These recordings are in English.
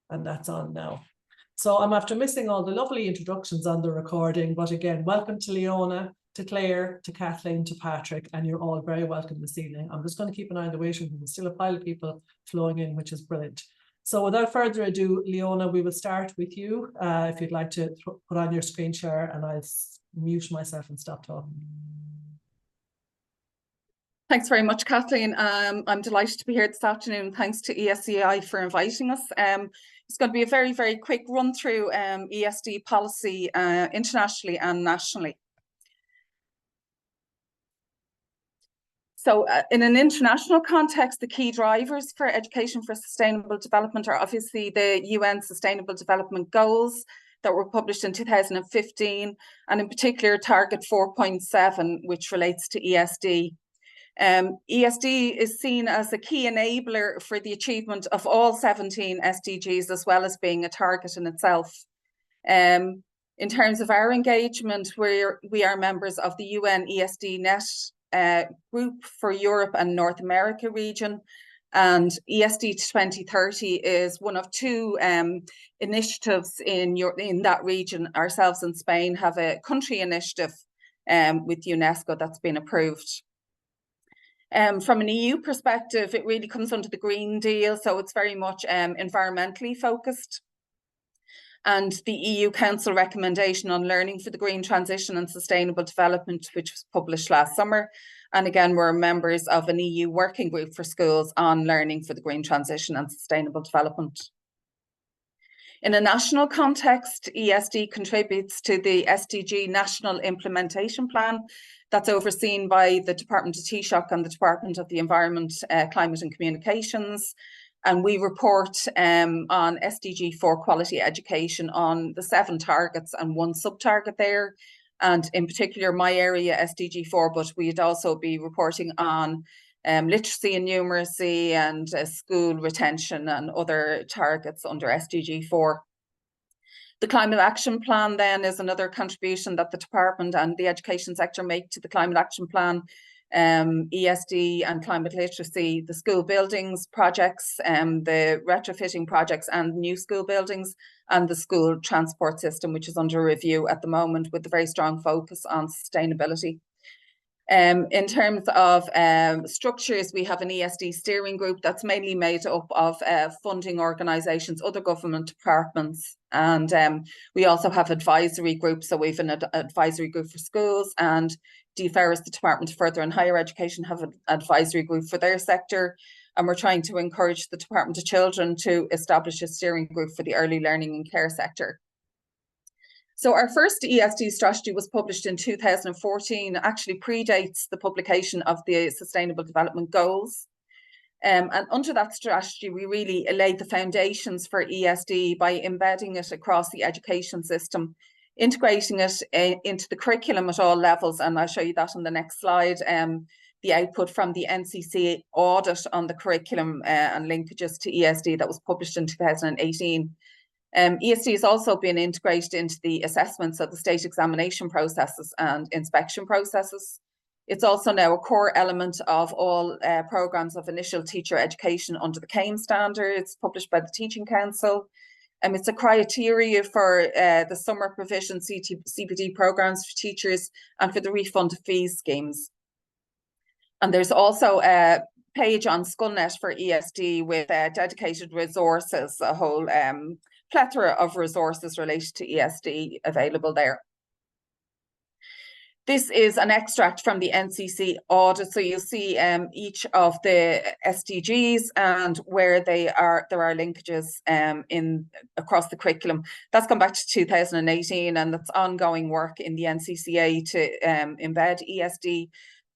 And that's on now. So I'm after missing all the lovely introductions on the recording, but again, welcome to Leona, to Claire, to Kathleen, to Patrick, and you're all very welcome this evening. I'm just going to keep an eye on the waiting room. There's still a pile of people flowing in, which is brilliant. So without further ado, Leona, we will start with you. If you'd like to put on your screen share, and I'll mute myself and stop talking. Thanks very much, Kathleen. I'm delighted to be here this afternoon. Thanks to ESCI for inviting us. It's going to be a very, very quick run through ESD policy internationally and nationally. So in an international context, the key drivers for education for sustainable development are obviously the UN Sustainable Development Goals that were published in 2015, and in particular target 4.7, which relates to ESD. ESD is seen as a key enabler for the achievement of all 17 SDGs, as well as being a target in itself. In terms of our engagement, we are members of the UN ESD Net group for Europe and North America region, and ESD to 2030 is one of two initiatives in that region. Ourselves in Spain have a country initiative with UNESCO that's been approved. From an EU perspective, it really comes under the Green Deal, so it's very much environmentally focused. And the EU Council recommendation on learning for the green transition and sustainable development, which was published last summer. And again, we're members of an EU working group for schools on learning for the green transition and sustainable development. In a national context, ESD contributes to the SDG National Implementation Plan that's overseen by the Department of Taoiseach and the Department of the Environment, Climate and Communications. And we report on SDG 4 quality education on the 7 targets and 1 sub-target there. And in particular, my area, SDG 4, but we'd also be reporting on literacy and numeracy and school retention and other targets under SDG 4. The Climate Action Plan then is another contribution that the department and the education sector make to the Climate Action Plan. ESD and climate literacy, the school buildings projects, the retrofitting projects and new school buildings, and the school transport system, which is under review at the moment with a very strong focus on sustainability. In terms of structures, we have an ESD steering group that's mainly made up of funding organisations, other government departments, and we also have advisory groups. So we have an advisory group for schools, and DFERS, the Department of Further and Higher Education, have an advisory group for their sector. And we're trying to encourage the Department of Children to establish a steering group for the early learning and care sector. So our first ESD strategy was published in 2014, actually predates the publication of the Sustainable Development Goals. And under that strategy, we really laid the foundations for ESD by embedding it across the education system, integrating it into the curriculum at all levels. And I'll show you that on the next slide. The output from the NCC audit on the curriculum and linkages to ESD that was published in 2018. ESD has also been integrated into the assessments of the state examination processes and inspection processes. It's also now a core element of all programmes of initial teacher education under the CAME standards published by the Teaching Council. It's a criteria for the summer provision CPD programmes for teachers and for the refund of fees schemes. And there's also a page on SchoolNet for ESD with dedicated resources, a whole plethora of resources related to ESD available there. This is an extract from the NCC audit. So you'll see each of the SDGs and where they are. There are linkages across the curriculum. That's gone back to 2018, and that's ongoing work in the NCCA to embed ESD.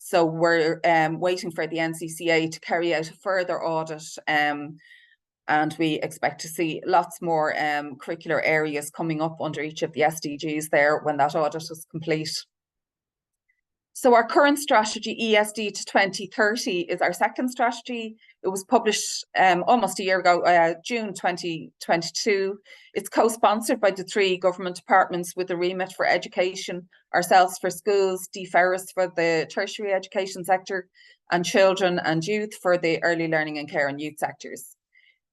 So we're waiting for the NCCA to carry out a further audit, and we expect to see lots more curricular areas coming up under each of the SDGs there when that audit is complete. So our current strategy, ESD to 2030, is our second strategy. It was published almost a year ago, June 2022. It's co-sponsored by the 3 government departments with a remit for education, ourselves for schools, DFERS for the tertiary education sector, and children and youth for the early learning and care and youth sectors.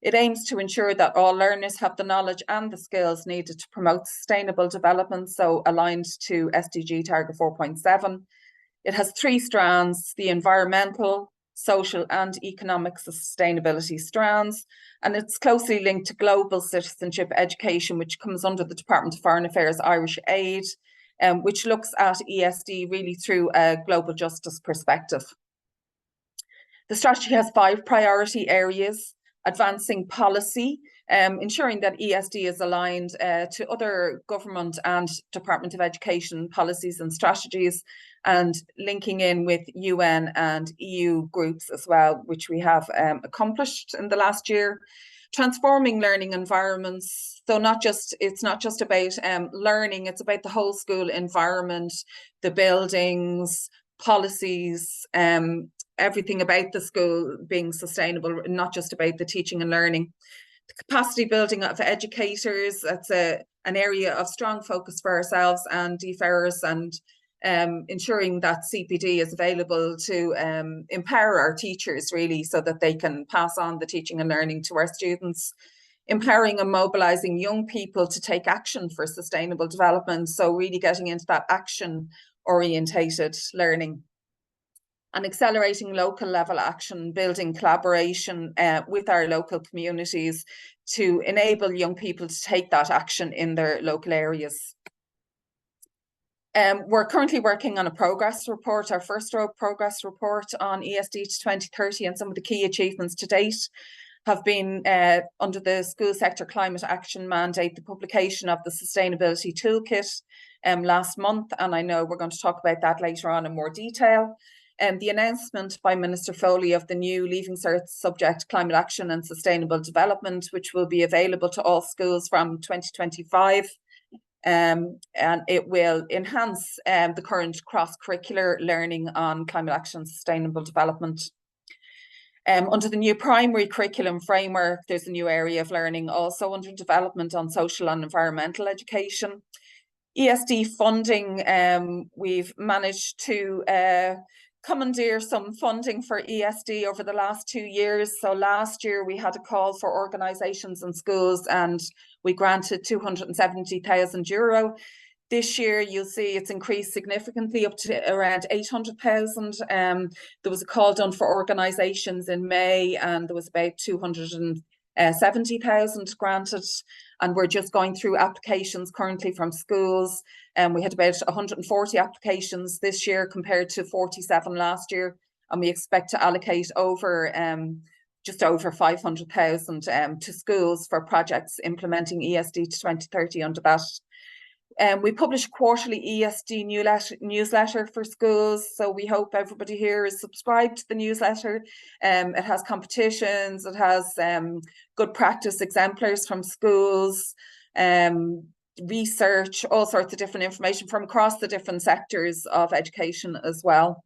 It aims to ensure that all learners have the knowledge and the skills needed to promote sustainable development, so aligned to SDG target 4.7. It has 3 strands: the environmental, social and economic sustainability strands, and it's closely linked to global citizenship education, which comes under the Department of Foreign Affairs Irish Aid, which looks at ESD really through a global justice perspective. The strategy has 5 priority areas: advancing policy, ensuring that ESD is aligned to other government and Department of Education policies and strategies, and linking in with UN and EU groups as well, which we have accomplished in the last year. Transforming learning environments, so it's not just about learning, it's about the whole school environment, the buildings, policies, everything about the school being sustainable, not just about the teaching and learning. The capacity building of educators, that's an area of strong focus for ourselves and DFERS, and ensuring that CPD is available to empower our teachers really, so that they can pass on the teaching and learning to our students. Empowering and mobilizing young people to take action for sustainable development, so really getting into that action orientated learning. And accelerating local level action, building collaboration with our local communities to enable young people to take that action in their local areas. We're currently working on a progress report, our first progress report on ESD to 2030, and some of the key achievements to date have been under the school sector climate action mandate, the publication of the sustainability toolkit last month, and I know we're going to talk about that later on in more detail. The announcement by Minister Foley of the new Leaving Cert subject, Climate Action and Sustainable Development, which will be available to all schools from 2025. And it will enhance the current cross-curricular learning on climate action and sustainable development. Under the new primary curriculum framework, there's a new area of learning also under development on social and environmental education. ESD funding, we've managed to commandeer some funding for ESD over the last 2 years. So last year we had a call for organisations and schools, and we granted €270,000. This year you'll see it's increased significantly up to around 800,000. There was a call done for organisations in May, and there was about 270,000 granted, and we're just going through applications currently from schools. And we had about 140 applications this year compared to 47 last year, and we expect to allocate over just over 500,000 to schools for projects implementing ESD to 2030 under that. We publish a quarterly ESD newsletter for schools, so we hope everybody here is subscribed to the newsletter. It has competitions, it has good practice exemplars from schools, research, all sorts of different information from across the different sectors of education as well.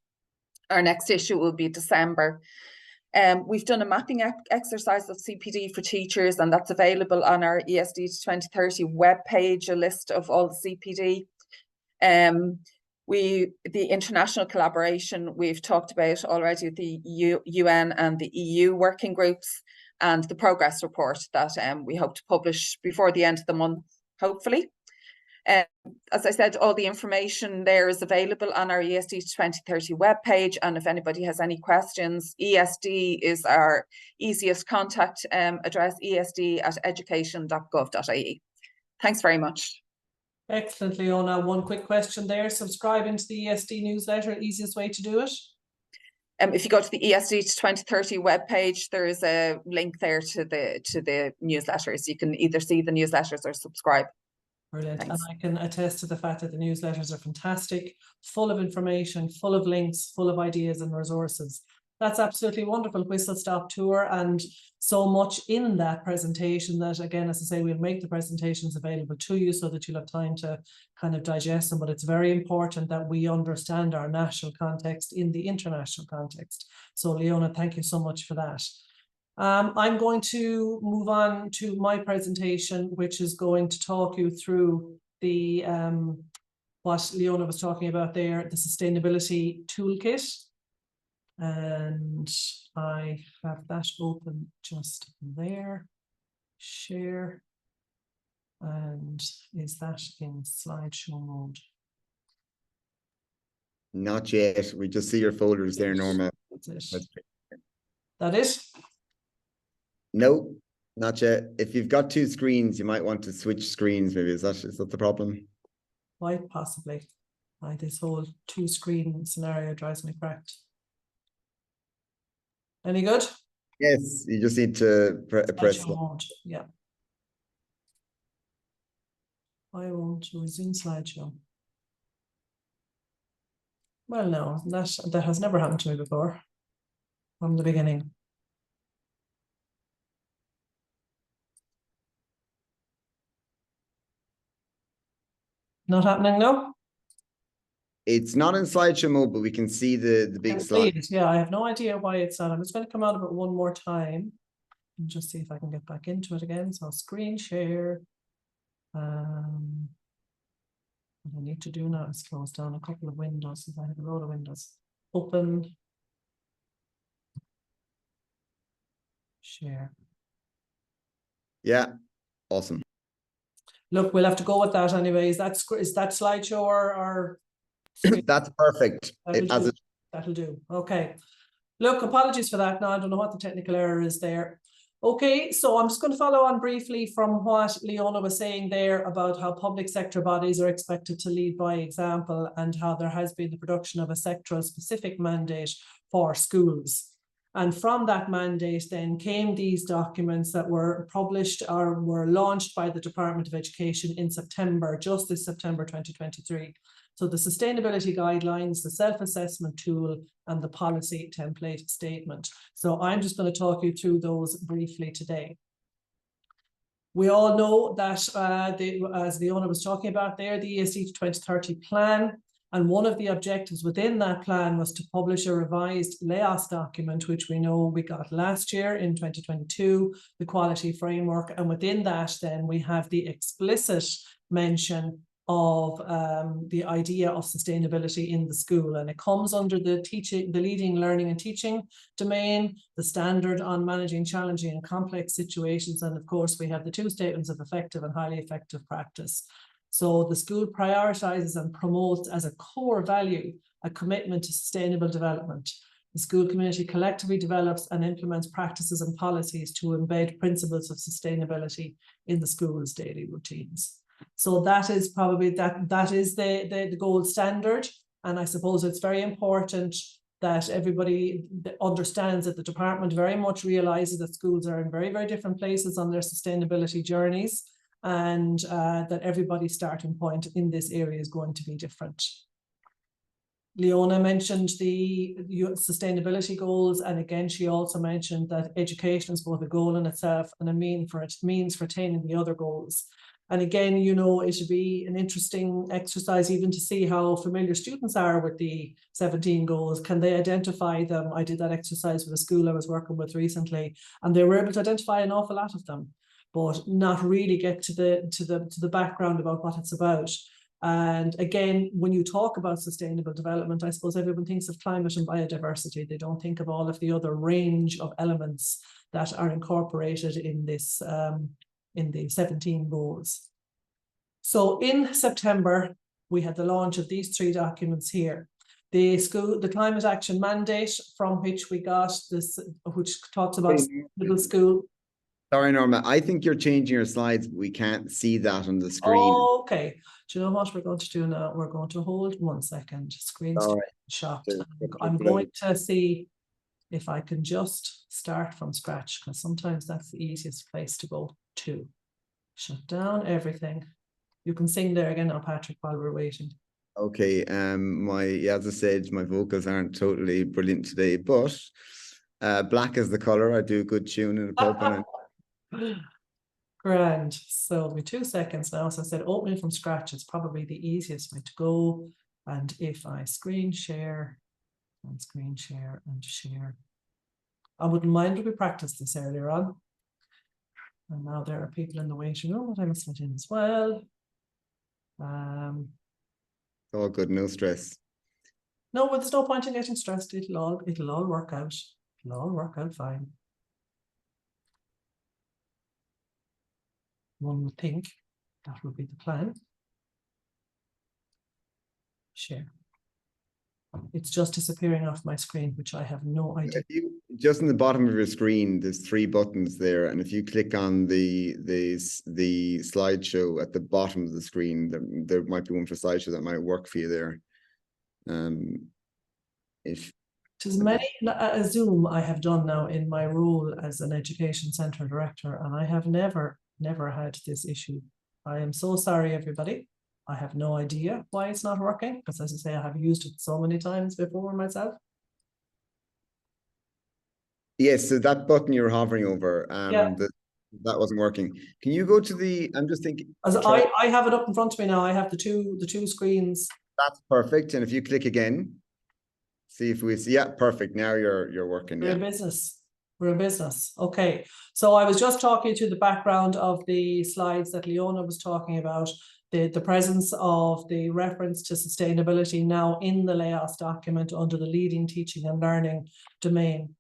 Our next issue will be December. We've done a mapping exercise of CPD for teachers, and that's available on our ESD to 2030 webpage, a list of all the CPD. The international collaboration we've talked about already, the UN and the EU working groups, and the progress report that we hope to publish before the end of the month, hopefully. As I said, all the information there is available on our ESD to 2030 webpage, and if anybody has any questions, ESD is our easiest contact address, esd@education.gov.ie. Thanks very much. Excellent, Leona. One quick question there. Subscribing to the ESD newsletter, easiest way to do it? If you go to the ESD to 2030 webpage, there is a link there to the newsletters. You can either see the newsletters or subscribe. Brilliant. Thanks. And I can attest to the fact that the newsletters are fantastic, full of information, full of links, full of ideas and resources. That's absolutely wonderful whistle stop tour, and so much in that presentation that, again, as I say, we'll make the presentations available to you so that you'll have time to kind of digest them. But it's very important that we understand our national context in the international context. So Leona, thank you so much for that. I'm going to move on to my presentation, which is going to talk you through the what Leona was talking about there, the sustainability toolkit. And I have that open just there. Share. And is that in slideshow mode? Not yet. We just see your folders there, Norma. That's it. That is? No, not yet. If you've got two screens, you might want to switch screens. Maybe is that the problem? Quite possibly. This whole two screen scenario drives me cracked. Any good? Yes, you just need to press. Mode. Yeah. I won't resume slideshow. Well, no, that has never happened to me before. From the beginning. Not happening now? It's not in slideshow mode, but we can see the big slide. Yeah, I have no idea why it's not. I'm just going to come out of it one more time and just see if I can get back into it again. So screen share. What I need to do now is close down a couple of windows because I have a lot of windows. Open. Share. Yeah, awesome. Look, we'll have to go with that anyway. Is that slideshow or That's perfect. That'll do. Okay. Look, apologies for that. Now I don't know what the technical error is there. Okay, so I'm just going to follow on briefly from what Leona was saying there about how public sector bodies are expected to lead by example and how there has been the production of a sectoral specific mandate for schools. And from that mandate then came these documents that were published or were launched by the Department of Education in September, just this September 2023. So the sustainability guidelines, the self-assessment tool, and the policy template statement. So I'm just going to talk you through those briefly today. We all know that, as Leona was talking about there, the ESCI 2030 plan, and one of the objectives within that plan was to publish a revised LEAS document, which we know we got last year in 2022, the quality framework. And within that, then we have the explicit mention of the idea of sustainability in the school, and it comes under the leading learning and teaching domain, the standard on managing challenging and complex situations, and of course we have the two statements of effective and highly effective practice. So the school prioritizes and promotes as a core value a commitment to sustainable development. The school community collectively develops and implements practices and policies to embed principles of sustainability in the school's daily routines. So that is probably that is the gold standard. And I suppose it's very important that everybody understands that the department very much realizes that schools are in very, very different places on their sustainability journeys, and that everybody's starting point in this area is going to be different. Leona mentioned the sustainability goals, and again she also mentioned that education is both a goal in itself and a means for attaining the other goals. And again, you know, it should be an interesting exercise even to see how familiar students are with the 17 goals. Can they identify them? I did that exercise with a school I was working with recently, and they were able to identify an awful lot of them, but not really get to the background about what it's about. And again, when you talk about sustainable development, I suppose everyone thinks of climate and biodiversity. They don't think of all of the other range of elements that are incorporated in this in the 17 goals. So in September, we had the launch of these three documents here. The climate action mandate, from which we got this, which talks about middle school. Sorry, Norma, I think you're changing your slides, but we can't see that on the screen. Oh, okay. Do you know what we're going to do now? We're going to hold 1 second. Screen's shot. I'm going to see if I can just start from scratch, because sometimes that's the easiest place to go to. Shut down everything. You can sing there again now, Patrick, while we're waiting. Okay, as I said, my vocals aren't totally brilliant today, but black is the color. I do a good tune in the pub. Grand. So it'll be 2 seconds now. So I said opening from scratch is probably the easiest way to go. And if I screen share and screen share and share, I wouldn't mind if we practiced this earlier on. And now there are people in the waiting room that I must let in as well. All good, no stress. No, well, there's no point in getting stressed. It'll all work out. It'll all work out fine. One would think that would be the plan. Share. It's just disappearing off my screen, which I have no idea. If you, just in the bottom of your screen, there's 3 buttons there, and if you click on the slideshow at the bottom of the screen, there might be one for slideshow that might work for you there. If As many a Zoom I have done now in my role as an education centre director, and I have never had this issue. I am so sorry, everybody. I have no idea why it's not working, because as I say, I have used it so many times before myself. yes, so that button you're hovering over, Yeah. that wasn't working. Can you go to the? I'm just thinking. As I have it up in front of me now. I have the two screens. That's perfect. And if you click again, see if we see. Yeah, perfect. Now you're working. We're in business. We're in business. Okay. So I was just talking to the background of the slides that Leona was talking about. The presence of the reference to sustainability now in the LAOS document under the leading teaching and learning domain.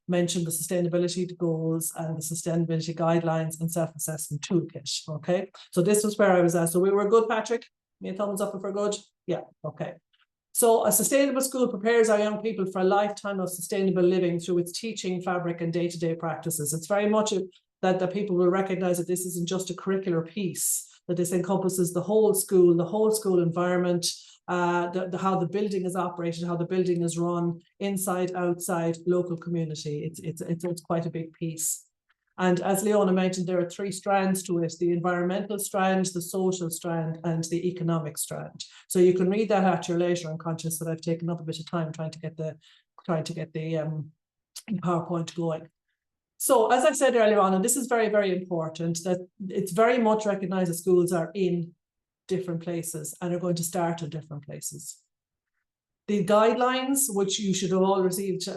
Mentioned the sustainability goals and the sustainability guidelines and self-assessment toolkit. Okay, so this was where I was at. So we were good, Patrick? Me a thumbs up if we're good? Yeah, okay. So a sustainable school prepares our young people for a lifetime of sustainable living through its teaching fabric and day-to-day practices. It's very much that people will recognize that this isn't just a curricular piece, that this encompasses the whole school environment, how the building is operated, how the building is run, inside, outside, local community. It's quite a big piece. And as Leona mentioned, there are 3 strands to it: the environmental strand, the social strand, and the economic strand. So you can read that at your leisure. I'm conscious that I've taken up a bit of time trying to get the PowerPoint going. So as I said earlier on, and this is very, very important, that it's very much recognized that schools are in different places and are going to start at different places. The guidelines, which you should have all received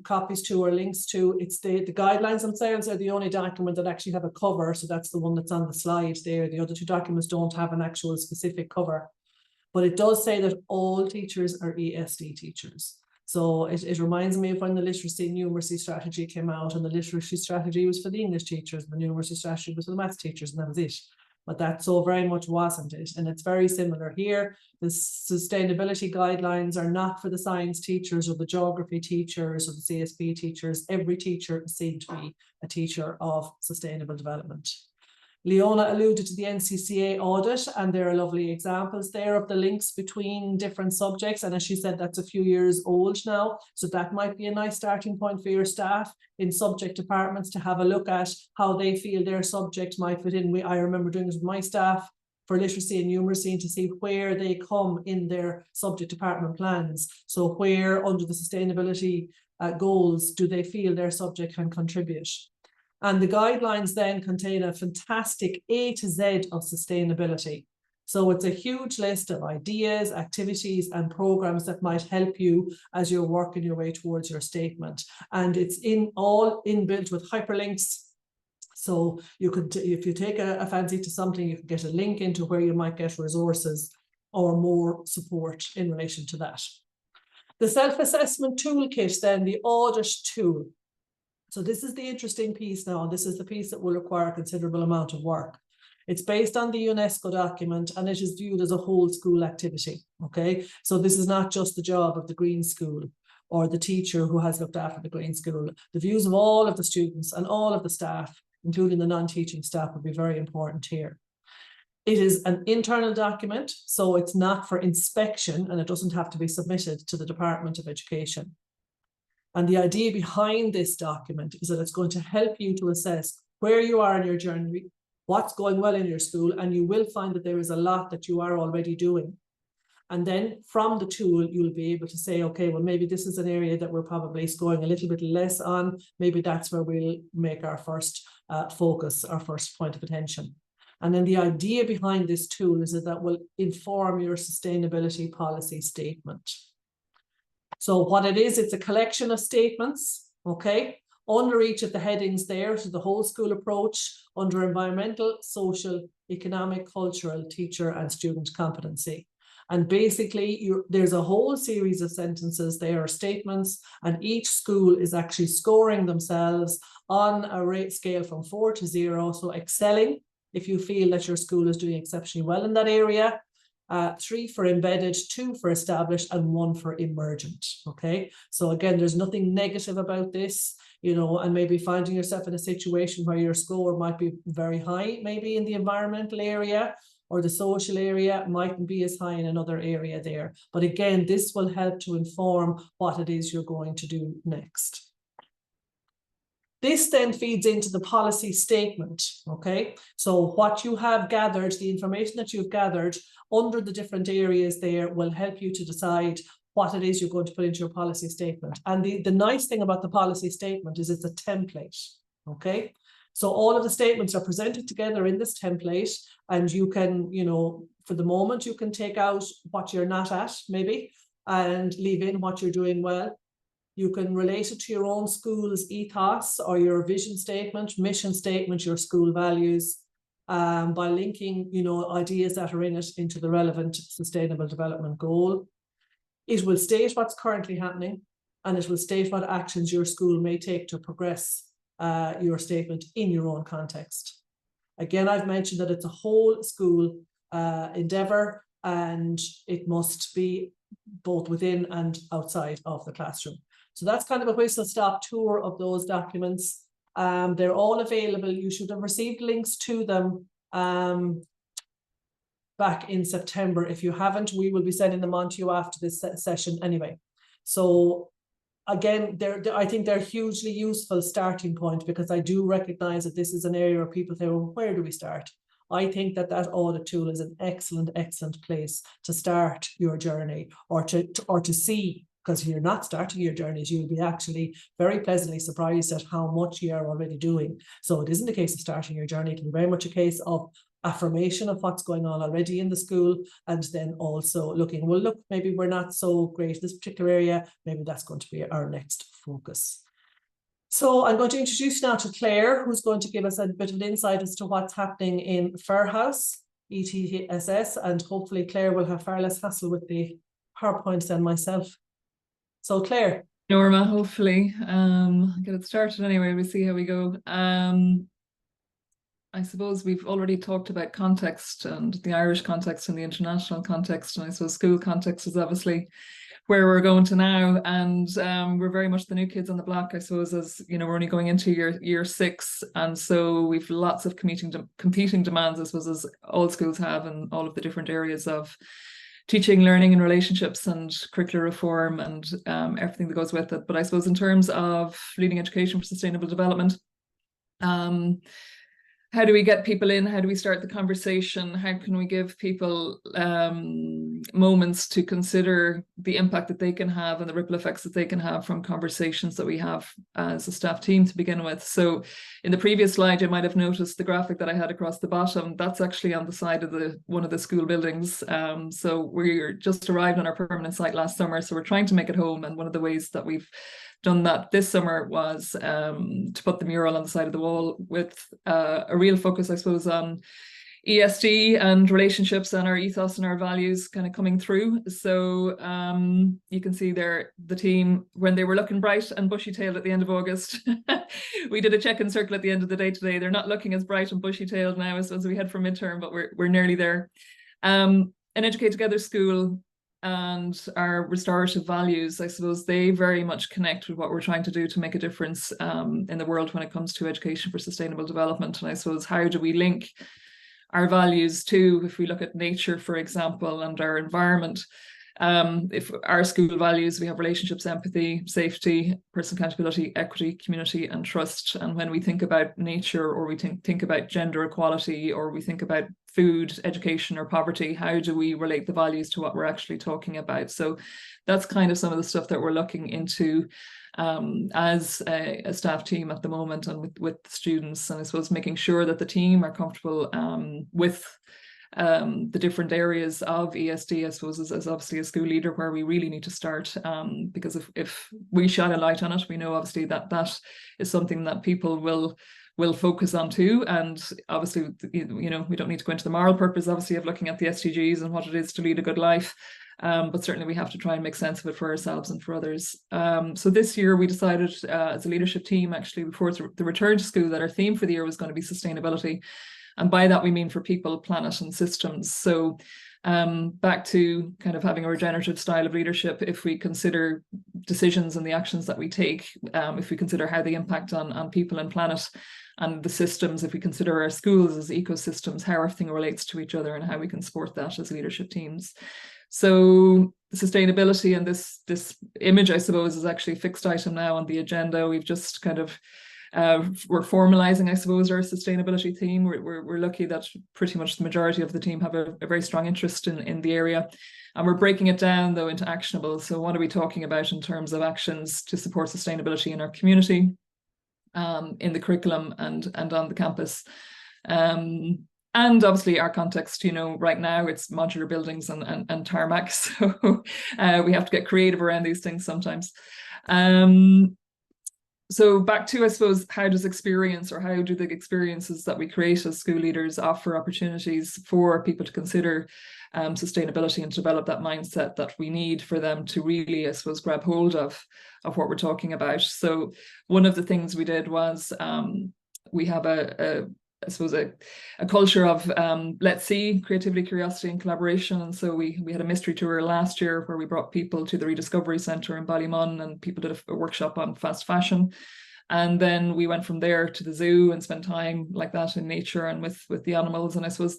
copies to or links to, it's the guidelines themselves are the only document that actually have a cover. So that's the one that's on the slide there. The other 2 documents don't have an actual specific cover, but it does say that all teachers are ESD teachers. So it reminds me of when the literacy and numeracy strategy came out, and the literacy strategy was for the English teachers, and the numeracy strategy was for the maths teachers, and that was it. But that so very much wasn't it. And it's very similar here. The sustainability guidelines are not for the science teachers or the geography teachers or the CSP teachers. Every teacher is seen to be a teacher of sustainable development. Leona alluded to the NCCA audit, and there are lovely examples there of the links between different subjects. And as she said, that's a few years old now. So that might be a nice starting point for your staff in subject departments to have a look at how they feel their subject might fit in. I remember doing this with my staff for literacy and numeracy to see where they come in their subject department plans. So where under the sustainability goals do they feel their subject can contribute. And the guidelines then contain a fantastic A to Z of sustainability. So it's a huge list of ideas, activities, and programs that might help you as you're working your way towards your statement. And it's all inbuilt with hyperlinks. So you could, if you take a fancy to something, you can get a link into where you might get resources or more support in relation to that. The self-assessment toolkit, then the audit tool. So this is the interesting piece now. This is the piece that will require a considerable amount of work. It's based on the UNESCO document, and it is viewed as a whole school activity. Okay, so this is not just the job of the green school or the teacher who has looked after the green school. The views of all of the students and all of the staff, including the non-teaching staff, will be very important here. It is an internal document, so it's not for inspection, and it doesn't have to be submitted to the Department of Education. And the idea behind this document is that it's going to help you to assess where you are in your journey, what's going well in your school, and you will find that there is a lot that you are already doing. And then from the tool, you'll be able to say, okay, well, maybe this is an area that we're probably scoring a little bit less on. Maybe that's where we'll make our first focus, our first point of attention. And then the idea behind this tool is that will inform your sustainability policy statement. So what it is, it's a collection of statements, okay, under each of the headings there, so the whole school approach, under environmental, social, economic, cultural, teacher and student competency. And basically, there's a whole series of sentences, they are statements, and each school is actually scoring themselves on a rate scale from 4 to 0. So excelling, if you feel that your school is doing exceptionally well in that area. 3 for embedded, 2 for established, and 1 for emergent. Okay, so again, there's nothing negative about this, you know, and maybe finding yourself in a situation where your score might be very high, maybe in the environmental area, or the social area mightn't be as high in another area there. But again, this will help to inform what it is you're going to do next. This then feeds into the policy statement, okay? So what you have gathered, the information that you've gathered under the different areas there will help you to decide what it is you're going to put into your policy statement. And the nice thing about the policy statement is it's a template, okay? So all of the statements are presented together in this template, and you can, you know, for the moment, you can take out what you're not at, maybe, and leave in what you're doing well. You can relate it to your own school's ethos or your vision statement, mission statement, your school values, by linking, you know, ideas that are in it into the relevant sustainable development goal. It will state what's currently happening, and it will state what actions your school may take to progress your statement in your own context. Again, I've mentioned that it's a whole school endeavour, and it must be both within and outside of the classroom. So that's kind of a whistle-stop tour of those documents. They're all available. You should have received links to them back in September. If you haven't, we will be sending them on to you after this session anyway. So again, I think they're hugely useful starting point, because I do recognise that this is an area where people say, well, where do we start? I think that audit tool is an excellent place to start your journey, or to see, because you're not starting your journeys, you'll be actually very pleasantly surprised at how much you are already doing. So it isn't a case of starting your journey, it can be very much a case of affirmation of what's going on already in the school, and then also looking, well, look, maybe we're not so great in this particular area, maybe that's going to be our next focus. So I'm going to introduce you now to Claire, who's going to give us a bit of an insight as to what's happening in Fairhouse, ETSS, and hopefully Claire will have far less hassle with the PowerPoints than myself. So Claire. Norma, hopefully. Get it started anyway, we'll see how we go. I suppose we've already talked about context, and the Irish context and the international context, and I suppose school context is obviously where we're going to now, and we're very much the new kids on the block, I suppose, as you know, we're only going into year 6, and so we've lots of competing demands, I suppose, as all schools have, in all of the different areas of teaching, learning and relationships and curricular reform and everything that goes with it. But I suppose in terms of leading education for sustainable development, how do we get people in? How do we start the conversation? How can we give people moments to consider the impact that they can have and the ripple effects that they can have from conversations that we have as a staff team to begin with? So in the previous slide, you might have noticed the graphic that I had across the bottom. That's actually on the side of one of the school buildings. So we're just arrived on our permanent site last summer, so we're trying to make it home. And one of the ways that we've done that this summer was to put the mural on the side of the wall with a real focus, I suppose, on ESG and relationships and our ethos and our values kind of coming through. So you can see there the team when they were looking bright and bushy-tailed at the end of August. We did a check-in circle at the end of the day today. They're not looking as bright and bushy-tailed now as we had for midterm, but we're nearly there. An Educate Together school and our restorative values, I suppose they very much connect with what we're trying to do to make a difference in the world when it comes to education for sustainable development. And I suppose, how do we link our values to, if we look at nature, for example, and our environment? If our school values, we have relationships, empathy, safety, personal accountability, equity, community, and trust. And when we think about nature, or we think about gender equality, or we think about food, education, or poverty, how do we relate the values to what we're actually talking about? So that's kind of some of the stuff that we're looking into as a staff team at the moment, and with students. And I suppose making sure that the team are comfortable with the different areas of ESD, I suppose, as obviously a school leader, where we really need to start, because if we shine a light on it, we know obviously that is something that people will will focus on too. And obviously, you know, we don't need to go into the moral purpose, obviously, of looking at the SDGs and what it is to lead a good life. But certainly we have to try and make sense of it for ourselves and for others. So this year we decided as a leadership team, actually, before the return to school, that our theme for the year was going to be sustainability. And by that, we mean for people, planet, and systems. So back to kind of having a regenerative style of leadership, if we consider decisions and the actions that we take, if we consider how they impact on people and planet and the systems, if we consider our schools as ecosystems, how everything relates to each other and how we can support that as leadership teams. So sustainability and this image, I suppose, is actually a fixed item now on the agenda. We've just kind of we're formalizing, I suppose, our sustainability theme. We're lucky that pretty much the majority of the team have a very strong interest in the area. And we're breaking it down, though, into actionable. So what are we talking about in terms of actions to support sustainability in our community, in the curriculum and on the campus? And obviously our context, you know, right now it's modular buildings and tarmac. So we have to get creative around these things sometimes. So back to, I suppose, how does experience, or how do the experiences that we create as school leaders offer opportunities for people to consider sustainability and to develop that mindset that we need for them to really, I suppose, grab hold of what we're talking about. So one of the things we did was we have I suppose a culture of let's see, creativity, curiosity and collaboration. And so we had a mystery tour last year where we brought people to the Rediscovery Centre in Ballymun, and people did a workshop on fast fashion. And then we went from there to the zoo and spent time like that in nature and with the animals. And I suppose,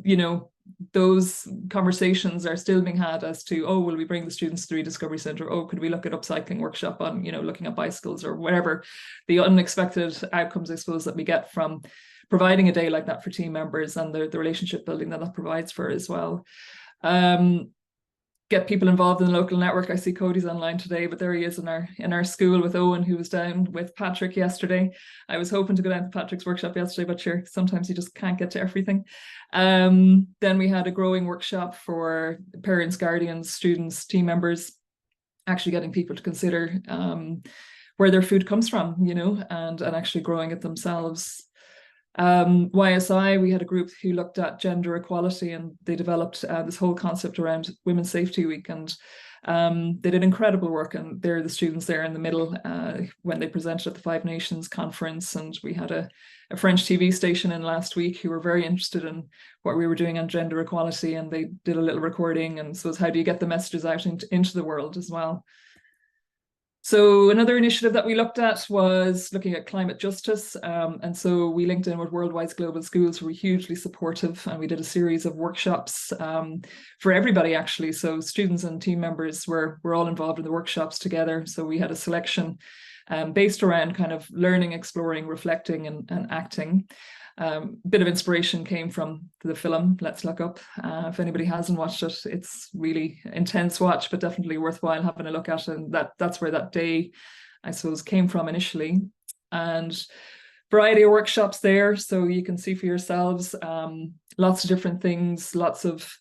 you know, those conversations are still being had as to, oh, will we bring the students to the Rediscovery Centre? Oh, could we look at upcycling workshop on, you know, looking at bicycles or whatever. The unexpected outcomes, I suppose, that we get from providing a day like that for team members and the relationship building that provides for as well. Get people involved in the local network. I see Cody's online today, but there he is in our school with Owen, who was down with Patrick yesterday. I was hoping to go down to Patrick's workshop yesterday, but sure, sometimes you just can't get to everything. Then we had a growing workshop for parents, guardians, students, team members, actually getting people to consider where their food comes from, you know, and actually growing it themselves. YSI, we had a group who looked at gender equality, and they developed this whole concept around Women's Safety Week, and they did incredible work, and they're the students there in the middle when they presented at the Five Nations conference. And we had a French TV station in last week who were very interested in what we were doing on gender equality, and they did a little recording. And so how do you get the messages out into the world as well? So another initiative that we looked at was looking at climate justice. And so we linked in with Worldwide Global Schools, who were hugely supportive, and we did a series of workshops for everybody, actually. So students and team members were all involved in the workshops together. So we had a selection based around kind of learning, exploring, reflecting and acting. Bit of inspiration came from the film Let's Look Up. If anybody hasn't watched it, it's really intense watch, but definitely worthwhile having a look at. And that's where that day, I suppose, came from initially. And variety of workshops there, so you can see for yourselves, lots of different things, lots of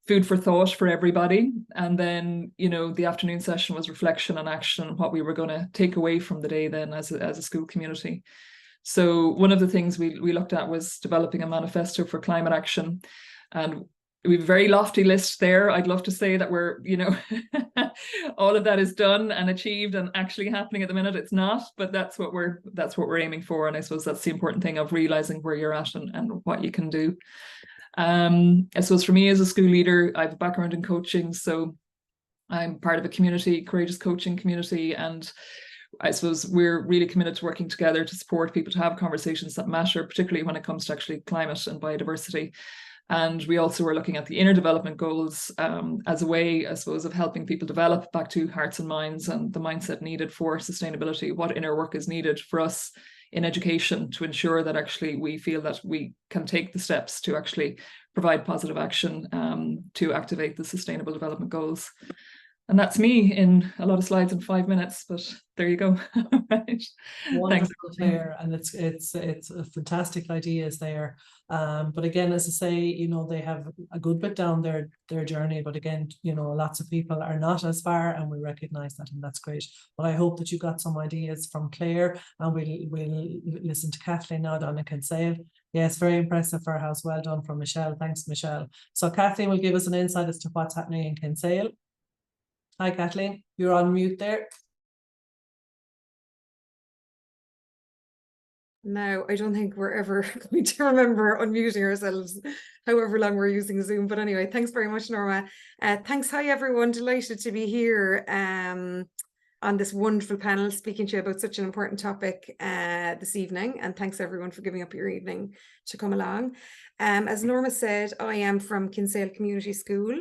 food for thought for everybody. And then, you know, the afternoon session was reflection and action, what we were going to take away from the day then as a school community. So one of the things we looked at was developing a manifesto for climate action, and we have a very lofty list there. I'd love to say that we're, you know, all of that is done and achieved and actually happening at the minute. It's not, but that's what we're aiming for. And I suppose that's the important thing of realizing where you're at and what you can do. I suppose for me as a school leader, I have a background in coaching, so I'm part of a community, courageous coaching community, and I suppose we're really committed to working together to support people to have conversations that matter, particularly when it comes to actually climate and biodiversity. And we also were looking at the inner development goals as a way, I suppose, of helping people develop back to hearts and minds and the mindset needed for sustainability. What inner work is needed for us in education to ensure that actually we feel that we can take the steps to actually provide positive action to activate the sustainable development goals. And that's me in a lot of slides in 5 minutes, but there you go. Right. Thanks. Wonderful, Claire, and it's a fantastic ideas there. But again, as I say, you know, they have a good bit down their journey, but again, you know, lots of people are not as far, and we recognize that, and that's great. But I hope that you got some ideas from Claire, and we'll listen to Kathleen now down in Kinsale. Yes, very impressive for a house. Well done from Michelle. Thanks, Michelle. So Kathleen will give us an insight as to what's happening in Kinsale. Hi, Kathleen, you're on mute there. No, I don't think we're ever going to remember unmuting ourselves, however long we're using Zoom. But anyway, thanks very much, Norma. Thanks. Hi, everyone. Delighted to be here on this wonderful panel, speaking to you about such an important topic this evening. And thanks, everyone, for giving up your evening to come along. As Norma said, I am from Kinsale Community School.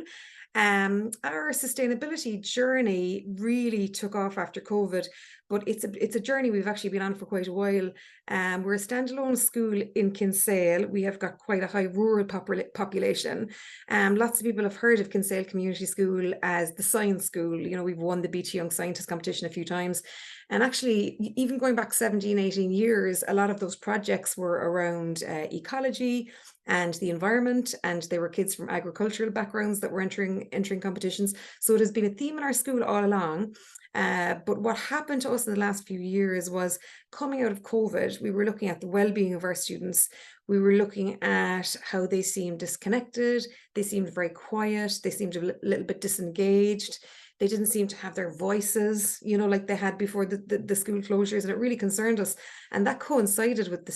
Our sustainability journey really took off after COVID, but it's a journey we've actually been on for quite a while. We're a standalone school in Kinsale. We have got quite a high rural population. Lots of people have heard of Kinsale Community School as the science school. You know, we've won the BT Young Scientist competition a few times. And actually, even going back 17, 18 years, a lot of those projects were around ecology and the environment, and they were kids from agricultural backgrounds that were entering competitions. So it has been a theme in our school all along. But what happened to us in the last few years was, coming out of COVID, we were looking at the well-being of our students. We were looking at how they seemed disconnected. They seemed very quiet. They seemed a little bit disengaged. They didn't seem to have their voices, you know, like they had before the school closures, and it really concerned us. And that coincided with at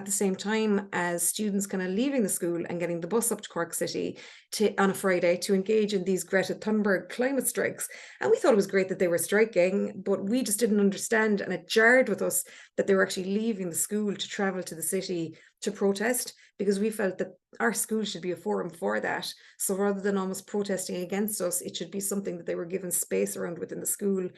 the same time as students kind of leaving the school and getting the bus up to Cork City on a Friday to engage in these Greta Thunberg climate strikes. And we thought it was great that they were striking, but we just didn't understand, and it jarred with us that they were actually leaving the school to travel to the city to protest, because we felt that our school should be a forum for that. So rather than almost protesting against us, it should be something that they were given space around within the school.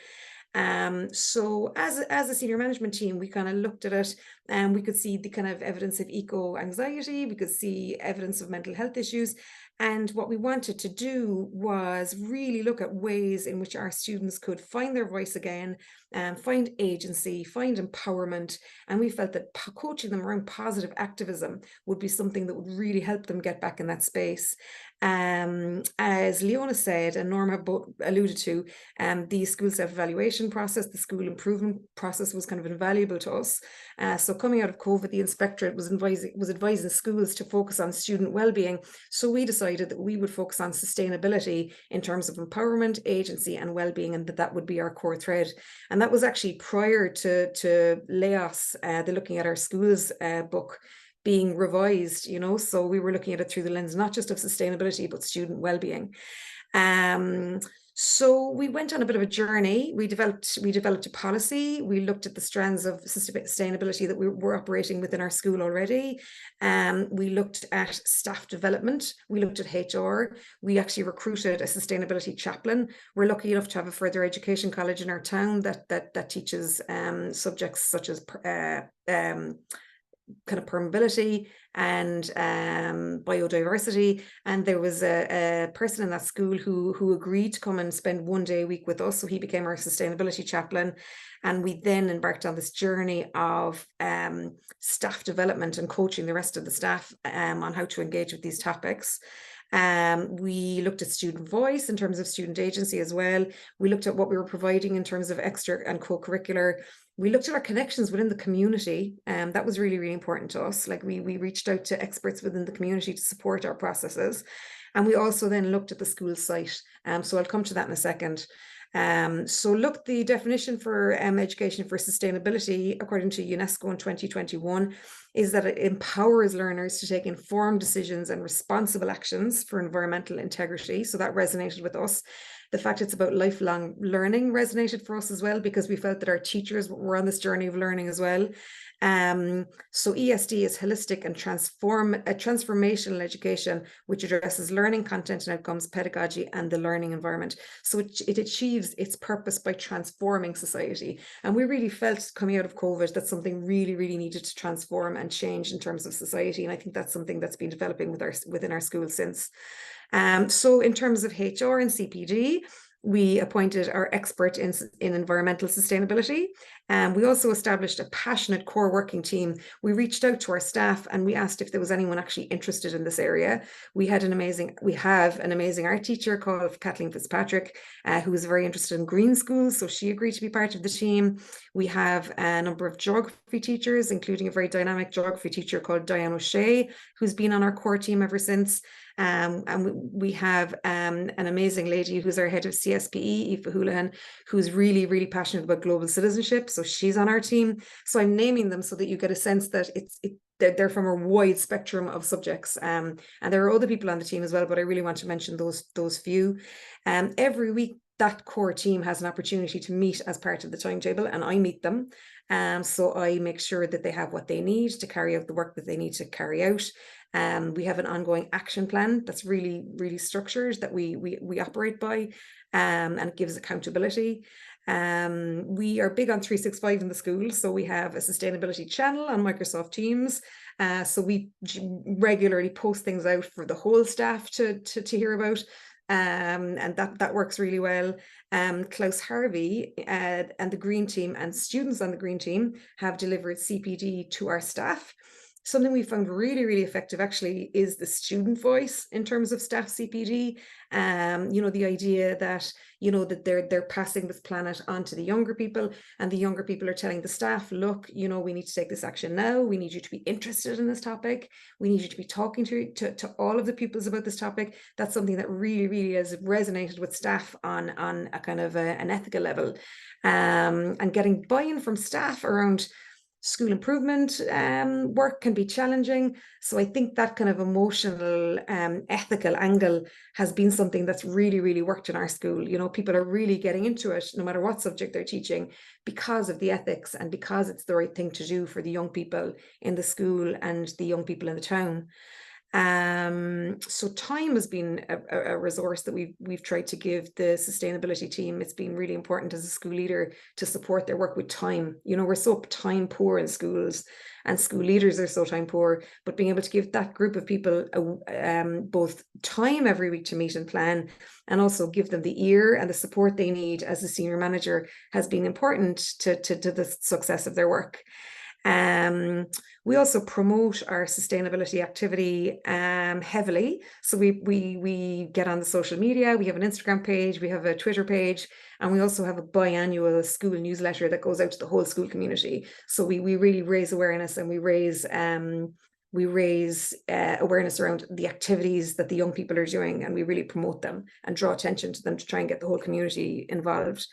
So as a senior management team, we kind of looked at it, and we could see the kind of evidence of eco-anxiety, we could see evidence of mental health issues. And what we wanted to do was really look at ways in which our students could find their voice again, find agency, find empowerment. And we felt that coaching them around positive activism would be something that would really help them get back in that space. As Leona said, and Norma both alluded to, the school self-evaluation process, the school improvement process was kind of invaluable to us. So coming out of COVID, the inspectorate was advising schools to focus on student well-being. So we decided that we would focus on sustainability in terms of empowerment, agency, and well-being, and that would be our core thread. And that was actually prior to Laos, the Looking at Our Schools book being revised, you know, so we were looking at it through the lens not just of sustainability, but student well-being. So we went on a bit of a journey. We developed a policy. We looked at the strands of sustainability that we were operating within our school already. We looked at staff development. We looked at HR. We actually recruited a sustainability chaplain. We're lucky enough to have a further education college in our town that teaches subjects such as kind of permeability and biodiversity. And there was a person in that school who agreed to come and spend 1 day a week with us. So he became our sustainability chaplain. And we then embarked on this journey of staff development and coaching the rest of the staff on how to engage with these topics. We looked at student voice in terms of student agency as well. We looked at what we were providing in terms of extra and co-curricular. We looked at our connections within the community, and that was really, really important to us. Like we reached out to experts within the community to support our processes. And we also then looked at the school site. So I'll come to that in a second. So look, the definition for education for sustainability, according to UNESCO in 2021, is that it empowers learners to take informed decisions and responsible actions for environmental integrity. So that resonated with us. The fact it's about lifelong learning resonated for us as well, because we felt that our teachers were on this journey of learning as well. So ESD is holistic and transformational education, which addresses learning content and outcomes, pedagogy, and the learning environment. So it achieves its purpose by transforming society. And we really felt coming out of COVID that something really, really needed to transform and change in terms of society. And I think that's something that's been developing within our school since. So in terms of HR and CPD, We appointed our expert in environmental sustainability. We also established a passionate core working team. We reached out to our staff and we asked if there was anyone actually interested in this area. We have an amazing art teacher called Kathleen Fitzpatrick, who is very interested in green schools, so she agreed to be part of the team. We have a number of geography teachers, including a very dynamic geography teacher called Diane O'Shea, who's been on our core team ever since. And we have an amazing lady who's our head of CSPE, Aoife Houlihan, who's really, really passionate about global citizenship. So she's on our team. So I'm naming them so that you get a sense that they're from a wide spectrum of subjects. And there are other people on the team as well, but I really want to mention those few. Every week, that core team has an opportunity to meet as part of the timetable, and I meet them. So I make sure that they have what they need to carry out the work that they need to carry out. We have an ongoing action plan that's really, really structured that we operate by, and it gives accountability. We are big on 365 in the school, so we have a sustainability channel on Microsoft Teams. So we regularly post things out for the whole staff to hear about. And that works really well. Klaus Harvey and the Green Team and students on the Green Team have delivered CPD to our staff. Something we found really, really effective actually is the student voice in terms of staff CPD. The idea that, that they're passing this planet on to the younger people, and the younger people are telling the staff, look, we need to take this action now. We need you to be interested in this topic. We need you to be talking to all of the pupils about this topic. That's something that really, really has resonated with staff on a kind of an ethical level, and getting buy-in from staff around school improvement work can be challenging. So I think that kind of emotional, ethical angle has been something that's really, really worked in our school. People are really getting into it, no matter what subject they're teaching, because of the ethics and because it's the right thing to do for the young people in the school and the young people in the town. So time has been a resource that we've tried to give the sustainability team. It's been really important as a school leader to support their work with time. We're so time poor in schools, and school leaders are so time poor, but being able to give that group of people both time every week to meet and plan, and also give them the ear and the support they need as a senior manager has been important to the success of their work. We also promote our sustainability activity heavily. So we get on the social media, we have an Instagram page, we have a Twitter page, and we also have a biannual school newsletter that goes out to the whole school community. So we really raise awareness, and we raise awareness around the activities that the young people are doing, and we really promote them and draw attention to them to try and get the whole community involved.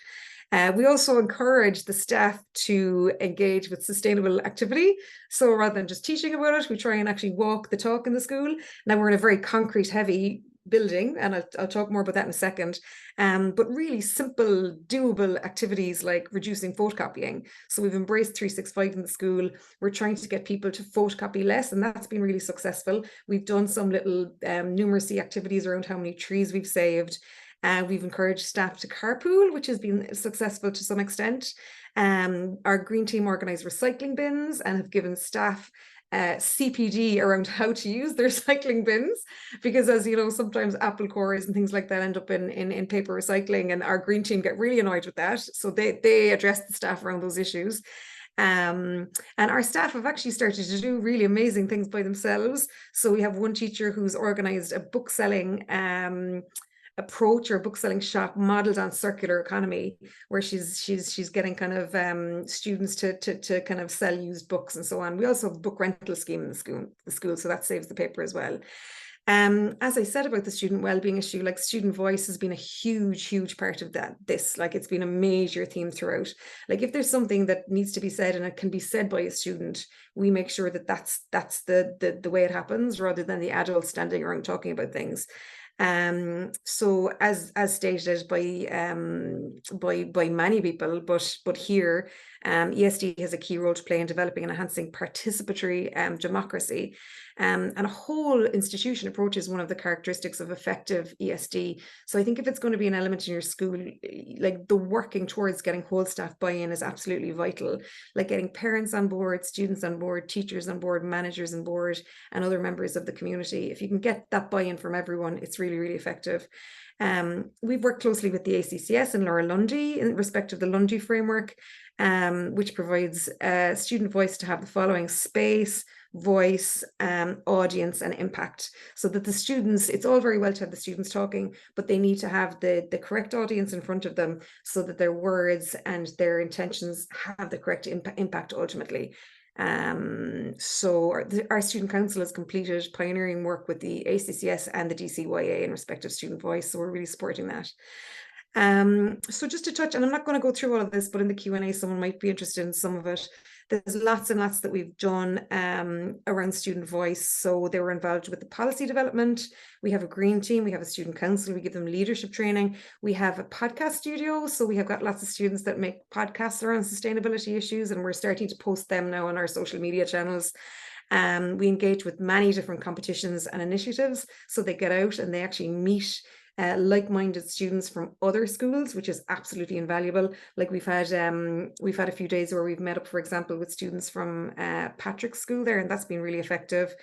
We also encourage the staff to engage with sustainable activity. So rather than just teaching about it, we try and actually walk the talk in the school. Now we're in a very concrete heavy building, and I'll talk more about that in a second. But really simple, doable activities like reducing photocopying. So we've embraced 365 in the school. We're trying to get people to photocopy less, and that's been really successful. We've done some little numeracy activities around how many trees we've saved. We've encouraged staff to carpool, which has been successful to some extent. Our Green Team organised recycling bins and have given staff CPD around how to use their recycling bins, because as you know, sometimes apple cores and things like that end up in paper recycling, and our Green Team get really annoyed with that. So they address the staff around those issues. And our staff have actually started to do really amazing things by themselves. So we have one teacher who's organised a book selling approach or book selling shop modeled on circular economy, where she's getting kind of students to kind of sell used books and so on. We also have a book rental scheme in the school, so that saves the paper as well. As I said about the student wellbeing issue, like student voice has been a huge part of this, like it's been a major theme throughout. Like if there's something that needs to be said and it can be said by a student, we make sure that that's the way it happens, rather than the adults standing around talking about things. So as stated by many people, but here ESD has a key role to play in developing and enhancing participatory democracy. And a whole institution approach is one of the characteristics of effective ESD. So I think if it's going to be an element in your school, like the working towards getting whole staff buy-in is absolutely vital, like getting parents on board, students on board, teachers on board, managers on board, and other members of the community. If you can get that buy-in from everyone, it's really, really effective. We've worked closely with the ACCS and Laura Lundy in respect of the Lundy framework, which provides student voice to have the following: space, voice, audience, and impact. So that the students, it's all very well to have the students talking, but they need to have the correct audience in front of them so that their words and their intentions have the correct impact ultimately. So our student council has completed pioneering work with the ACCS and the DCYA in respect of student voice, so we're really supporting that. So just to touch, and I'm not going to go through all of this, but in the Q&A someone might be interested in some of it. There's lots and lots that we've done around student voice. So they were involved with the policy development. We have a green team, we have a student council, we give them leadership training. We have a podcast studio. So we have got lots of students that make podcasts around sustainability issues, and we're starting to post them now on our social media channels. We engage with many different competitions and initiatives. So they get out and they actually meet like-minded students from other schools, which is absolutely invaluable. Like we've had a few days where we've met up, for example, with students from Patrick's school there, and that's been really effective.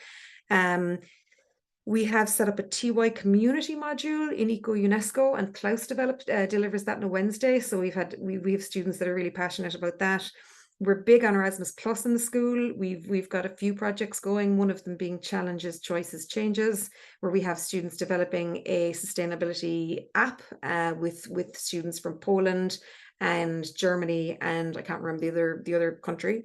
We have set up a TY community module in Eco UNESCO, and Klaus delivers that on a Wednesday. So we have students that are really passionate about that. We're big on Erasmus Plus in the school. We've got a few projects going, one of them being Challenges, Choices, Changes, where we have students developing a sustainability app with students from Poland and Germany, and I can't remember the other country.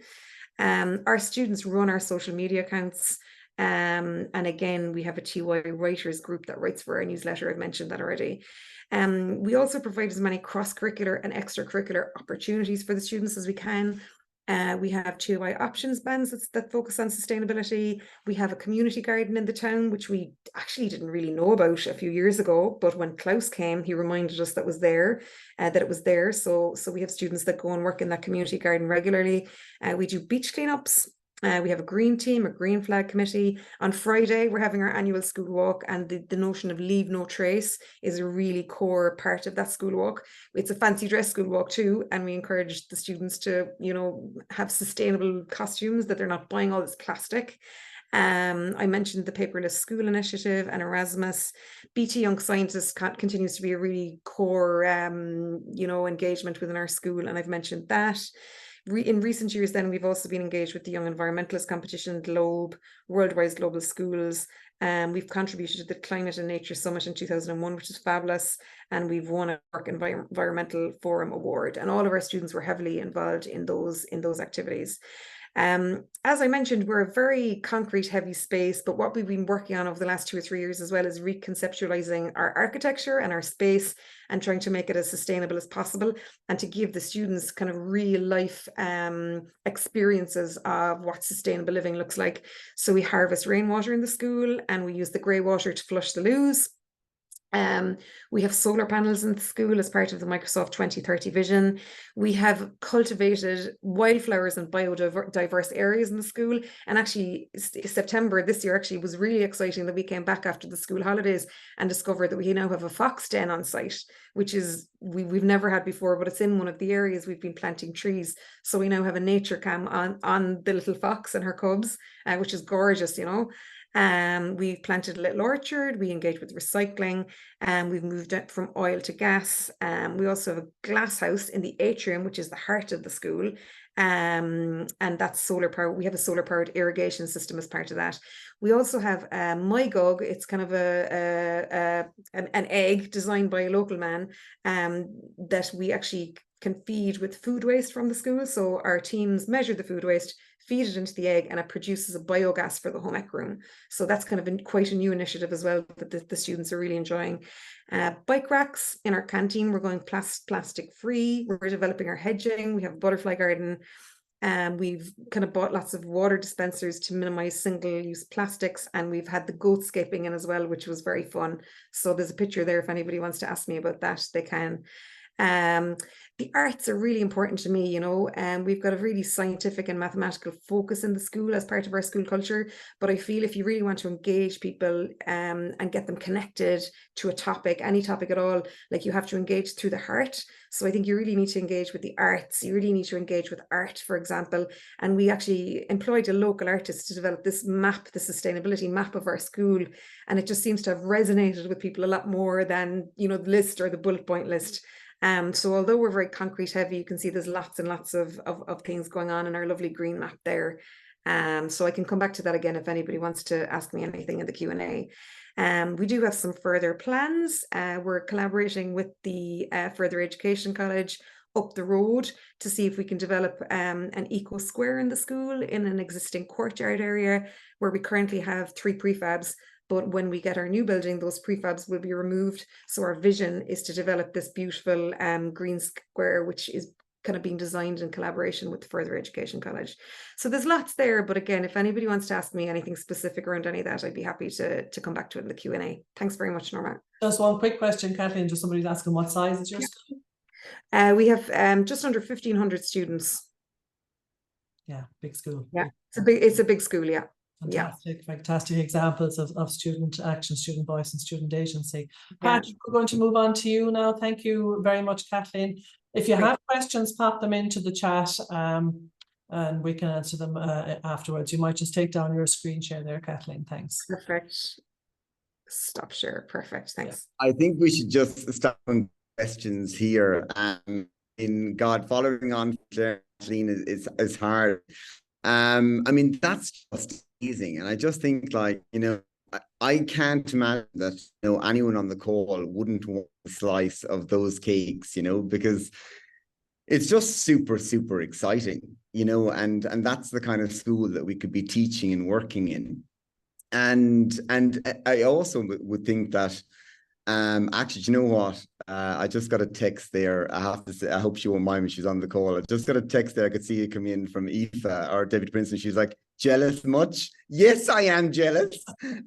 Our students run our social media accounts. And again, we have a TY writers group that writes for our newsletter. I've mentioned that already. We also provide as many cross-curricular and extracurricular opportunities for the students as we can. We have TY options bands that focus on sustainability. We have a community garden in the town, which we actually didn't really know about a few years ago, but when Klaus came, he reminded us that it was there. So we have students that go and work in that community garden regularly. We do beach cleanups. We have a green team, a green flag committee. On Friday, we're having our annual school walk, and the notion of leave no trace is a really core part of that school walk. It's a fancy dress school walk too, and we encourage the students to, have sustainable costumes, that they're not buying all this plastic. I mentioned the Paperless School Initiative and Erasmus. BT Young Scientists continues to be a really core, engagement within our school, and I've mentioned that. In recent years then, we've also been engaged with the Young Environmentalist Competition, Globe, Worldwide Global Schools. We've contributed to the Climate and Nature Summit in 2001, which is fabulous. And we've won a Work Environmental Forum Award. And all of our students were heavily involved in those activities. As I mentioned, we're a very concrete heavy space, but what we've been working on over the last 2 or 3 years as well is reconceptualizing our architecture and our space and trying to make it as sustainable as possible, and to give the students kind of real life experiences of what sustainable living looks like. So we harvest rainwater in the school, and we use the grey water to flush the loos. We have solar panels in the school as part of the Microsoft 2030 vision. We have cultivated wildflowers and biodiverse areas in the school. And actually, September this year actually was really exciting that we came back after the school holidays and discovered that we now have a fox den on site, which is we've never had before, but it's in one of the areas we've been planting trees. So we now have a nature cam on the little fox and her cubs, which is gorgeous, We've planted a little orchard. We engage with recycling, and we've moved it from oil to gas. We also have a glass house in the atrium, which is the heart of the school, and that's solar power. We have a solar powered irrigation system as part of that. We also have MyGug. It's kind of an egg designed by a local man that we actually can feed with food waste from the school. So our teams measure the food waste, feed it into the egg, and it produces a biogas for the home ec room. So that's kind of quite a new initiative as well that the students are really enjoying. Bike racks in our canteen, we're going plastic free. We're developing our hedging. We have a butterfly garden. We've kind of bought lots of water dispensers to minimize single-use plastics, and we've had the goatscaping in as well, which was very fun. So there's a picture there if anybody wants to ask me about that, they can. The arts are really important to me, you know, and we've got a really scientific and mathematical focus in the school as part of our school culture. But I feel if you really want to engage people and get them connected to a topic, any topic at all, like you have to engage through the heart. So I think you really need to engage with the arts. You really need to engage with art, for example. And we actually employed a local artist to develop this map, the sustainability map of our school. And it just seems to have resonated with people a lot more than, you know, the list or the bullet point list. So although we're very concrete heavy, you can see there's lots and lots of things going on in our lovely green map there. So I can come back to that again if anybody wants to ask me anything in the Q&A. We do have some further plans. We're collaborating with the Further Education College up the road to see if we can develop an eco square in the school in an existing courtyard area where we currently have 3 prefabs. But when we get our new building, those prefabs will be removed. So our vision is to develop this beautiful green square, which is kind of being designed in collaboration with the Further Education College. So there's lots there. But again, if anybody wants to ask me anything specific around any of that, I'd be happy to come back to it in the Q&A. Thanks very much, Norma. Just one quick question, Kathleen, just somebody's asking what size is your school? We have just under 1,500 students. Yeah, big school. Yeah, it's a big school, yeah. Fantastic, fantastic examples of student action, student voice and student agency. Yeah. Patrick, we're going to move on to you now. Thank you very much, Kathleen. If you have questions, pop them into the chat and we can answer them afterwards. You might just take down your screen share there, Kathleen. Thanks. Perfect. Stop share. Perfect. Thanks. I think we should just start on questions here. In God, following on Kathleen is hard. I mean, that's just amazing. And I just think, like, you know, I can't imagine that, you know, anyone on the call wouldn't want a slice of those cakes, you know, because it's just super, super exciting, you know, and that's the kind of school that we could be teaching and working in. And I also would think that, actually, do you know what? I just got a text there. I have to say, I hope she won't mind me. She's on the call. I just got a text there. I could see it come in from Aoife or David Princeton. She's like, jealous much? Yes, I am jealous.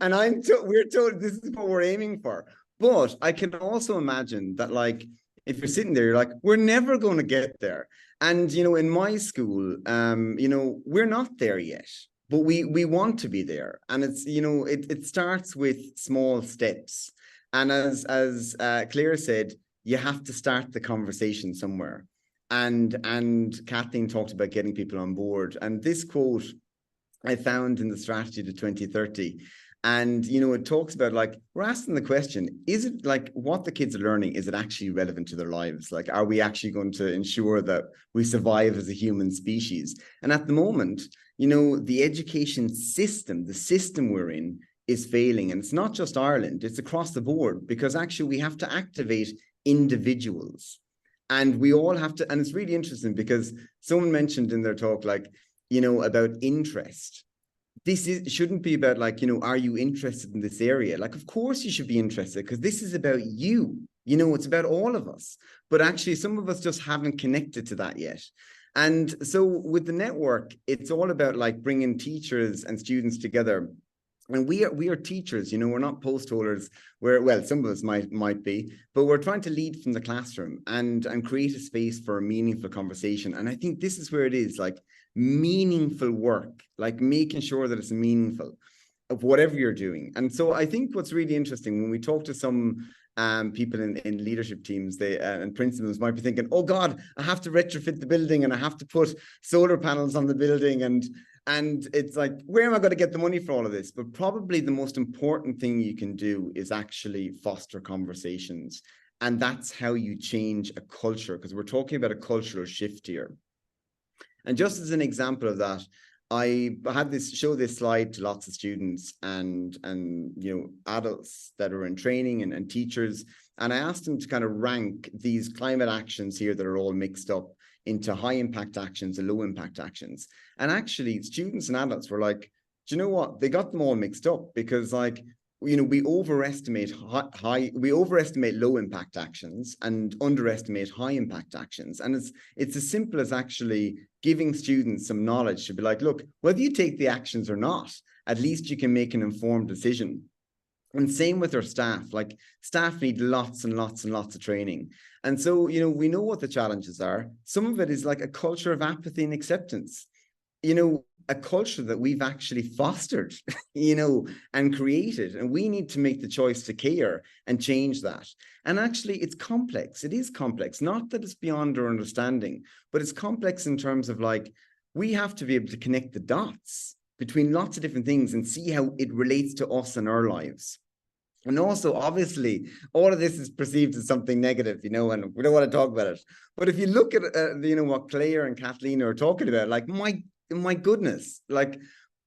And we're told this is what we're aiming for. But I can also imagine that, like, if you're sitting there, you're like, we're never going to get there. And, you know, in my school, you know, we're not there yet, but we want to be there. And it's, you know, it starts with small steps. And as Claire said, you have to start the conversation somewhere. And Kathleen talked about getting people on board. And this quote I found in the strategy to 2030. And, you know, it talks about, like, we're asking the question, is it, like, what the kids are learning, is it actually relevant to their lives? Like, are we actually going to ensure that we survive as a human species? And at the moment, you know, the education system, the system we're in, is failing. And it's not just Ireland, it's across the board, because actually we have to activate individuals. And we all have to, and it's really interesting because someone mentioned in their talk, like, you know, about interest. This shouldn't be about, like, you know, are you interested in this area? Like, of course you should be interested, because this is about you. You know, it's about all of us. But actually, some of us just haven't connected to that yet. And so with the network, it's all about, like, bringing teachers and students together. And we are teachers, you know, we're not post holders. Well, some of us might be, but we're trying to lead from the classroom and create a space for a meaningful conversation. And I think this is where it is, like, meaningful work, like making sure that it's meaningful of whatever you're doing. And so I think what's really interesting when we talk to some people in leadership teams, they and principals might be thinking, oh God, I have to retrofit the building and I have to put solar panels on the building, and it's like, where am I going to get the money for all of this? But probably the most important thing you can do is actually foster conversations. And that's how you change a culture, because we're talking about a cultural shift here. And just as an example of that, I had show this slide to lots of students and you know, adults that are in training and teachers. And I asked them to kind of rank these climate actions here that are all mixed up into high impact actions and low impact actions. And actually students and adults were like, do you know what? They got them all mixed up, because, like, you know, we overestimate low impact actions and underestimate high impact actions. And it's as simple as actually giving students some knowledge to be like, look, whether you take the actions or not, at least you can make an informed decision. And same with our staff. Like, staff need lots and lots and lots of training. And so, you know, we know what the challenges are. Some of it is like a culture of apathy and acceptance, you know, a culture that we've actually fostered, you know, and created. And we need to make the choice to care and change that. And actually, it's complex. It is complex. Not that it's beyond our understanding, but it's complex in terms of, like, we have to be able to connect the dots between lots of different things and see how it relates to us and our lives. And also, obviously, all of this is perceived as something negative, you know, and we don't want to talk about it. But if you look at, you know, what Claire and Kathleen are talking about, like, my goodness, like,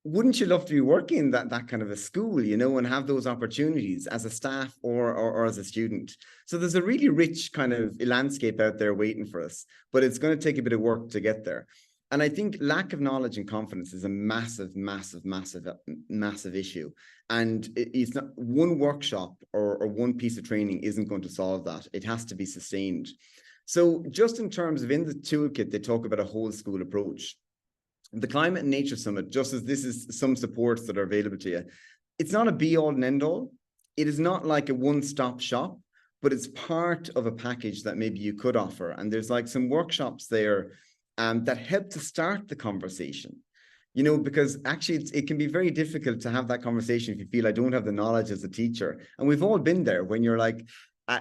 wouldn't you love to be working in that kind of a school, you know, and have those opportunities as a staff or as a student? So there's a really rich kind of landscape out there waiting for us, but it's going to take a bit of work to get there. And I think lack of knowledge and confidence is a massive, massive, massive, massive issue. And it's not one workshop or one piece of training isn't going to solve that. It has to be sustained. So just in terms of in the toolkit, they talk about a whole school approach. The Climate and Nature Summit, just as this is some supports that are available to you, it's not a be all and end all. It is not like a one-stop shop, but it's part of a package that maybe you could offer. And there's like some workshops there that help to start the conversation, you know, because actually it can be very difficult to have that conversation if you feel I don't have the knowledge as a teacher. And we've all been there when you're like,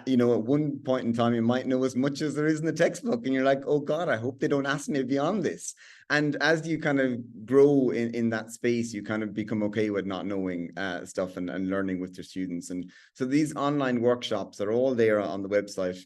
you know, at one point in time, you might know as much as there is in the textbook. And you're like, oh God, I hope they don't ask me beyond this. And as you kind of grow in that space, you kind of become okay with not knowing stuff and learning with your students. And so these online workshops are all there on the website,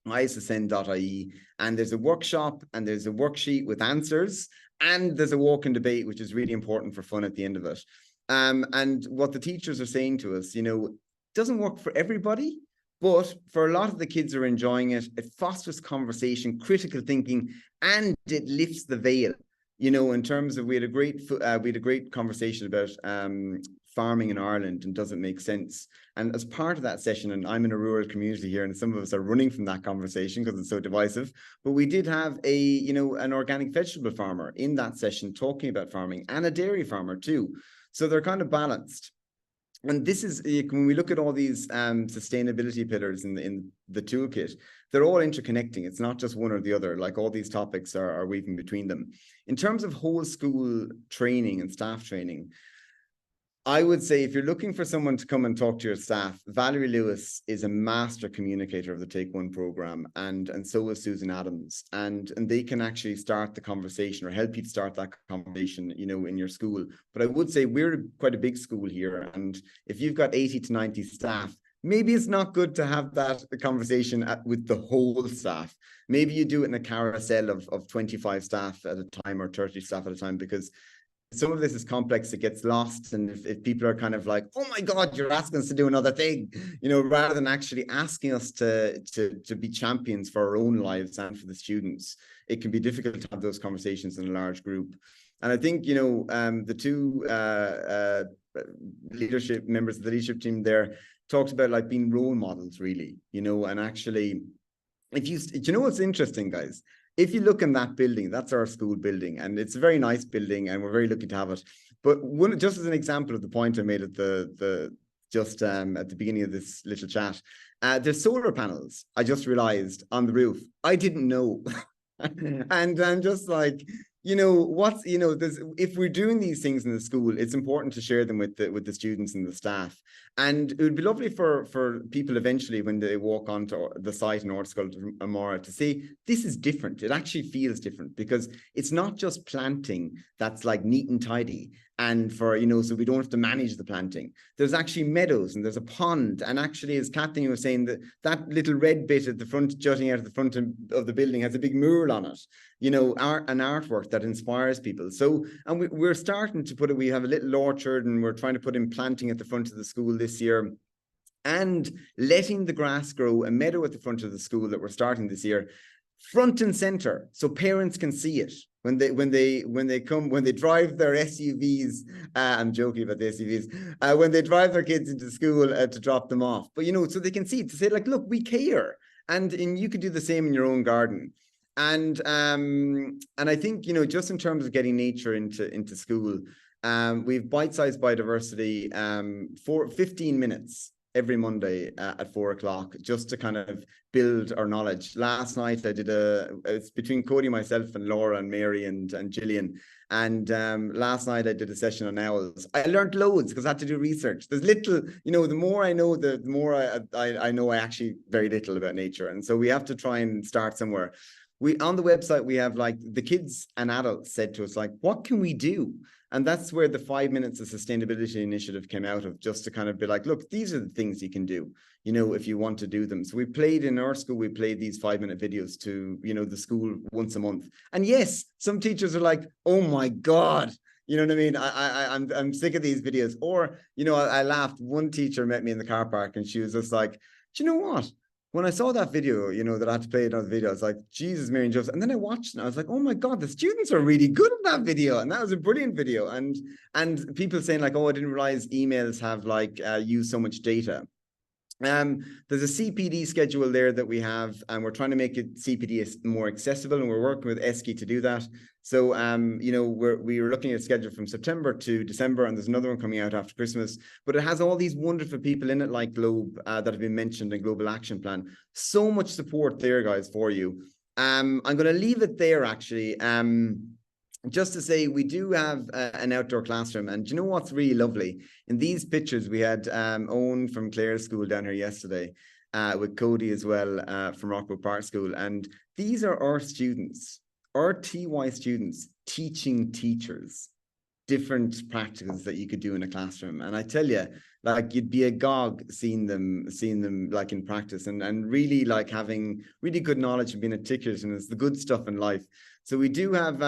ISSN.ie, and there's a workshop and there's a worksheet with answers, and there's a walk and debate, which is really important for fun at the end of it. And what the teachers are saying to us, you know, doesn't work for everybody, but for a lot of the kids who are enjoying it, it fosters conversation, critical thinking, and it lifts the veil. You know, in terms of, we had a great conversation about farming in Ireland and does it make sense? And as part of that session, and I'm in a rural community here, and some of us are running from that conversation because it's so divisive, but we did have an organic vegetable farmer in that session talking about farming, and a dairy farmer too. So they're kind of balanced. And this is, when we look at all these sustainability pillars in the toolkit, they're all interconnecting. It's not just one or the other. Like, all these topics are weaving between them. In terms of whole school training and staff training, I would say if you're looking for someone to come and talk to your staff, Valerie Lewis is a master communicator of the Take One program, and so is Susan Adams, and they can actually start the conversation or help you to start that conversation, you know, in your school. But I would say we're quite a big school here, and if you've got 80 to 90 staff, maybe it's not good to have that conversation with the whole staff. Maybe you do it in a carousel of 25 staff at a time or 30 staff at a time, because some of this is complex, it gets lost. And if people are kind of like, oh my God, you're asking us to do another thing, you know, rather than actually asking us to be champions for our own lives and for the students, it can be difficult to have those conversations in a large group. And I think, you know, the two leadership members of the leadership team there talked about like being role models, really, you know, and actually, you know what's interesting, guys? If you look in that building, that's our school building, and it's a very nice building, and we're very lucky to have it. But just as an example of the point I made at at the beginning of this little chat, there's solar panels, I just realized, on the roof. I didn't know. And I'm just like, you know, if we're doing these things in the school, it's important to share them with the students and the staff. And it would be lovely for people eventually, when they walk onto the site in Ortscoil to Amora, to say, this is different. It actually feels different, because it's not just planting that's like neat and tidy. And for, you know, so we don't have to manage the planting. There's actually meadows and there's a pond. And actually, as Kathleen was saying, that little red bit at the front, jutting out of the front of the building, has a big mural on it, you know, an artwork that inspires people. So, and we're starting to we have a little orchard, and we're trying to put in planting at the front of the school this year, and letting the grass grow, a meadow at the front of the school that we're starting this year, front and center, so parents can see it when they drive their SUVs. I'm joking about the SUVs. When they drive their kids into school to drop them off, but you know, so they can see it, to say like, look, we care, and you could do the same in your own garden. And I think, you know, just in terms of getting nature into school, We've bite-sized biodiversity for 15 minutes every Monday at 4 o'clock, just to kind of build our knowledge. Last night I did it's between Cody, myself, and Laura and Mary and Gillian. And last night I did a session on owls. I learned loads because I had to do research. There's little, you know, the more I know, the more I know I actually very little about nature. And so we have to try and start somewhere. On the website, we have, like, the kids and adults said to us, like, what can we do? And that's where the 5 minutes of sustainability initiative came out of, just to kind of be like, look, these are the things you can do, you know, if you want to do them. So we played in our school, we played these 5-minute videos to, you know, the school once a month. And yes, some teachers are like, oh my God, you know what I mean? I'm sick of these videos. Or, you know, I laughed. One teacher met me in the car park and she was just like, do you know what? When I saw that video, you know, that I had to play another video, I was like, Jesus, Mary and Joseph. And then I watched and I was like, oh my God, the students are really good at that video. And that was a brilliant video. And people saying like, oh, I didn't realize emails have like used so much data. There's a CPD schedule there that we have, and we're trying to make it CPD more accessible, and we're working with ESCI to do that. So, you know, we were looking at a schedule from September to December, and there's another one coming out after Christmas. But it has all these wonderful people in it, like Globe, that have been mentioned in Global Action Plan. So much support there, guys, for you. I'm going to leave it there, actually. Just to say, we do have an outdoor classroom, and do you know what's really lovely? In these pictures, we had Owen from Clare's school down here yesterday, with Cody as well from Rockwood Park School, and these are our students, our TY students, teaching teachers different practicals that you could do in a classroom. And I tell you, like, you'd be agog seeing them like in practice, and really like having really good knowledge and being articulate, and it's the good stuff in life. So we do have,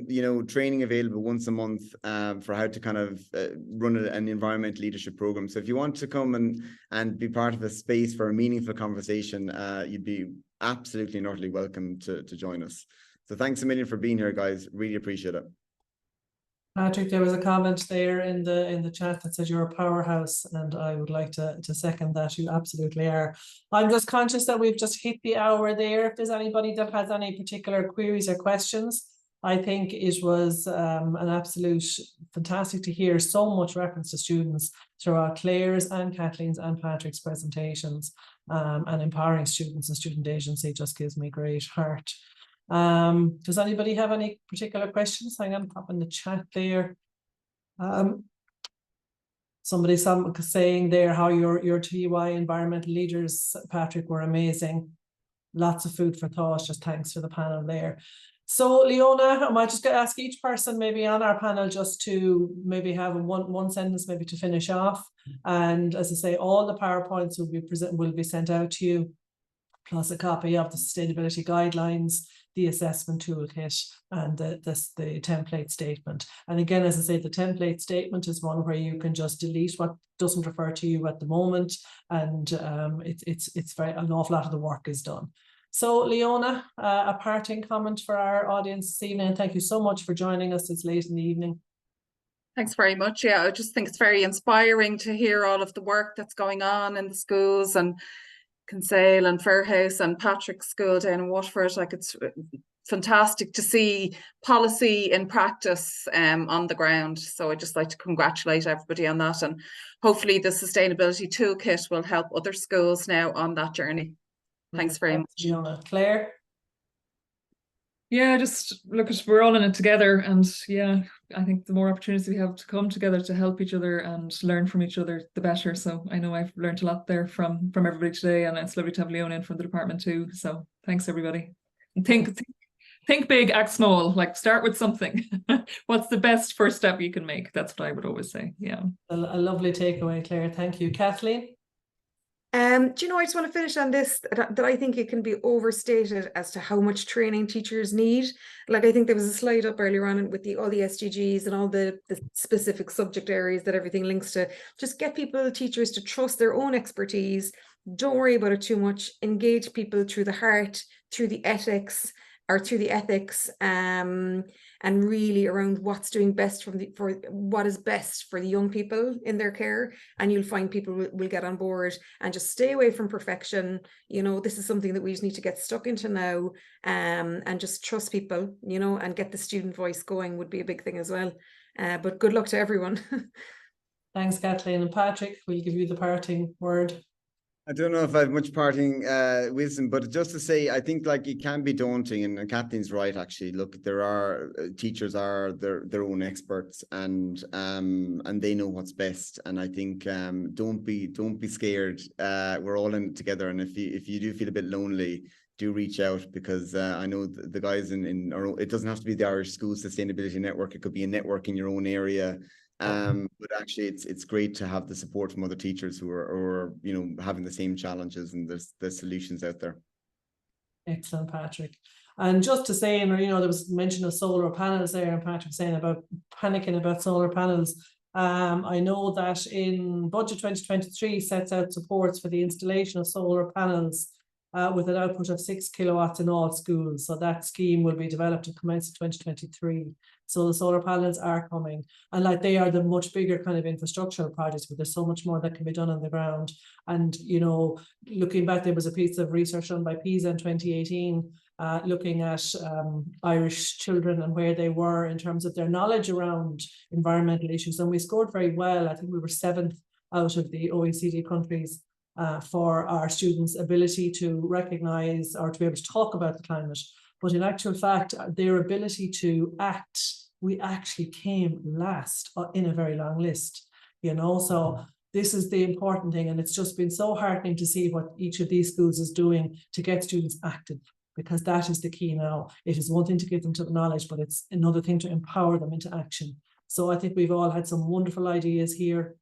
you know, training available once a month for how to kind of run an environmental leadership program. So if you want to come and be part of a space for a meaningful conversation, you'd be absolutely and utterly welcome to join us. So thanks a million for being here, guys. Really appreciate it. Patrick, there was a comment there in the chat that says you're a powerhouse, and I would like to second that. You absolutely are. I'm just conscious that we've just hit the hour there. If there's anybody that has any particular queries or questions, I think it was an absolute fantastic to hear so much reference to students throughout Claire's and Kathleen's and Patrick's presentations, and empowering students and student agency just gives me great heart. Does anybody have any particular questions? Hang on, pop in the chat there. Somebody saying there how your TY environmental leaders, Patrick, were amazing. Lots of food for thought. Just thanks for the panel there. So Leona, I might just ask each person maybe on our panel just to maybe have one sentence maybe to finish off. And as I say, all the PowerPoints will be sent out to you, plus a copy of the sustainability guidelines, the assessment toolkit, and the template statement. And again, as I say, the template statement is one where you can just delete what doesn't refer to you at the moment, and it's an awful lot of the work is done. So Leona, a parting comment for our audience this evening. Thank you so much for joining us. It's late in the evening. Thanks very much. Yeah, I just think it's very inspiring to hear all of the work that's going on in the schools, and Kinsale and Fairhouse and Patrick's school down in Waterford. Like, it's fantastic to see policy in practice on the ground. So I'd just like to congratulate everybody on that, and hopefully the sustainability toolkit will help other schools now on that journey. Thanks very much. Leona. Claire? Yeah, just look, we're all in it together, and yeah, I think the more opportunities we have to come together to help each other and learn from each other, the better. So I know I've learned a lot there from everybody today, and it's lovely to have Leona in from the department too. So thanks everybody. And think big, act small. Like, start with something. What's the best first step you can make? That's what I would always say. Yeah. A lovely takeaway, Claire. Thank you. Kathleen? Do you know, I just want to finish on this, that I think it can be overstated as to how much training teachers need. Like, I think there was a slide up earlier on with all the SDGs and all the specific subject areas that everything links to. Just get teachers to trust their own expertise. Don't worry about it too much. Engage people through the heart, through the ethics, and really around what's doing best for what is best for the young people in their care. And you'll find people will get on board, and just stay away from perfection. You know, this is something that we just need to get stuck into now, and just trust people, you know, and get the student voice going would be a big thing as well. But good luck to everyone. Thanks, Kathleen. And Patrick, we'll give you the parting word. I don't know if I have much parting wisdom, but just to say, I think like it can be daunting, and Kathleen's right. Actually, look, there are teachers are their own experts, and they know what's best. And I think don't be scared. We're all in it together, and if you do feel a bit lonely, do reach out, because I know the guys in our own, it doesn't have to be the Irish School Sustainability Network. It could be a network in your own area. But actually it's great to have the support from other teachers who are you know, having the same challenges, and there's solutions out there. Excellent, Patrick. And just to say, you know, there was mention of solar panels there, and Patrick saying about panicking about solar panels. I know that in Budget 2023 sets out supports for the installation of solar panels with an output of 6 kilowatts in all schools. So that scheme will be developed and commence in 2023. So the solar panels are coming, and like they are the much bigger kind of infrastructural projects, but there's so much more that can be done on the ground. And, you know, looking back, there was a piece of research done by PISA in 2018, looking at Irish children and where they were in terms of their knowledge around environmental issues. And we scored very well. I think we were 7th out of the OECD countries for our students' ability to recognise or to be able to talk about the climate. But in actual fact, their ability to act, we actually came last in a very long list, you know. So this is the important thing, and it's just been so heartening to see what each of these schools is doing to get students active, because that is the key now. It is one thing to give them to the knowledge, but it's another thing to empower them into action. So I think we've all had some wonderful ideas here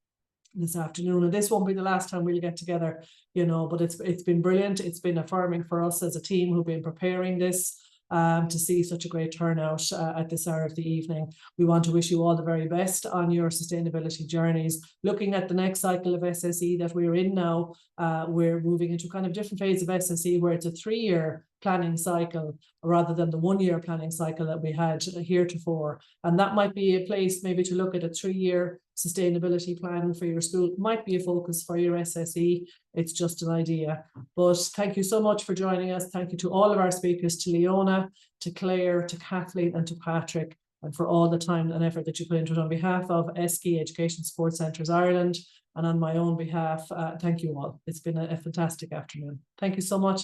this afternoon, and this won't be the last time we'll get together, you know, but it's been brilliant. It's been affirming for us as a team who've been preparing this, to see such a great turnout at this hour of the evening. We want to wish you all the very best on your sustainability journeys. Looking at the next cycle of SSE that we're in now, we're moving into kind of different phase of SSE where it's a 3-year planning cycle rather than the 1-year planning cycle that we had heretofore. And that might be a place maybe to look at a 3-year sustainability plan for your school. It might be a focus for your SSE. It's just an idea. But thank you so much for joining us. Thank you to all of our speakers, to Leona, to Claire, to Kathleen, and to Patrick, and for all the time and effort that you put into it on behalf of ESCI, Education Support Centres Ireland, and on my own behalf. Thank you all. It's been a fantastic afternoon. Thank you so much.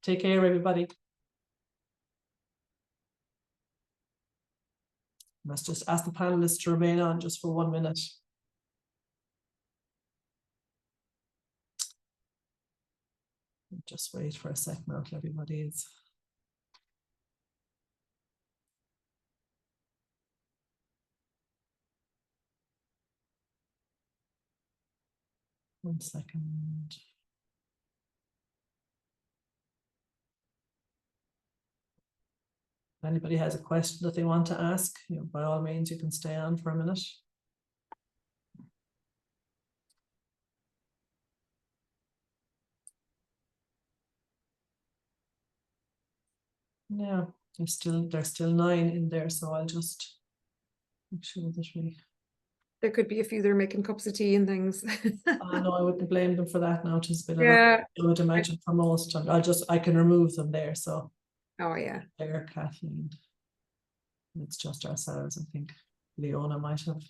Take care, everybody. Let's just ask the panelists to remain on just for 1 minute. Just wait for a second until everybody is. One second. If anybody has a question that they want to ask, you know, by all means, you can stay on for a minute. Yeah, there's still 9 in there, so I'll just make sure that we. There could be a few that are making cups of tea and things. No, I wouldn't blame them for that now. It has been Yeah. I would imagine for most. I can remove them there. So. Oh yeah. There, Kathleen. It's just ourselves. I think Leona might have.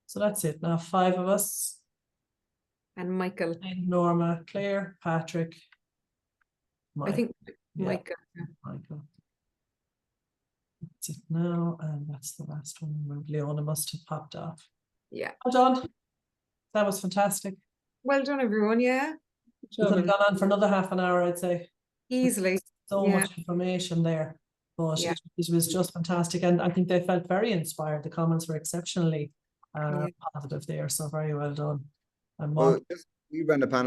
So that's it. Now 5 of us. And Michael. Norma, Claire, Patrick. I think Michael. That's it now, and that's the last one. Leona must have popped off. Yeah. Well done. That was fantastic. Well done, everyone. Yeah. We could have gone on for another half an hour, I'd say. Easily. So much information there, but it was just fantastic, and I think they felt very inspired. The comments were exceptionally positive there, so very well done. And well, we ran the panel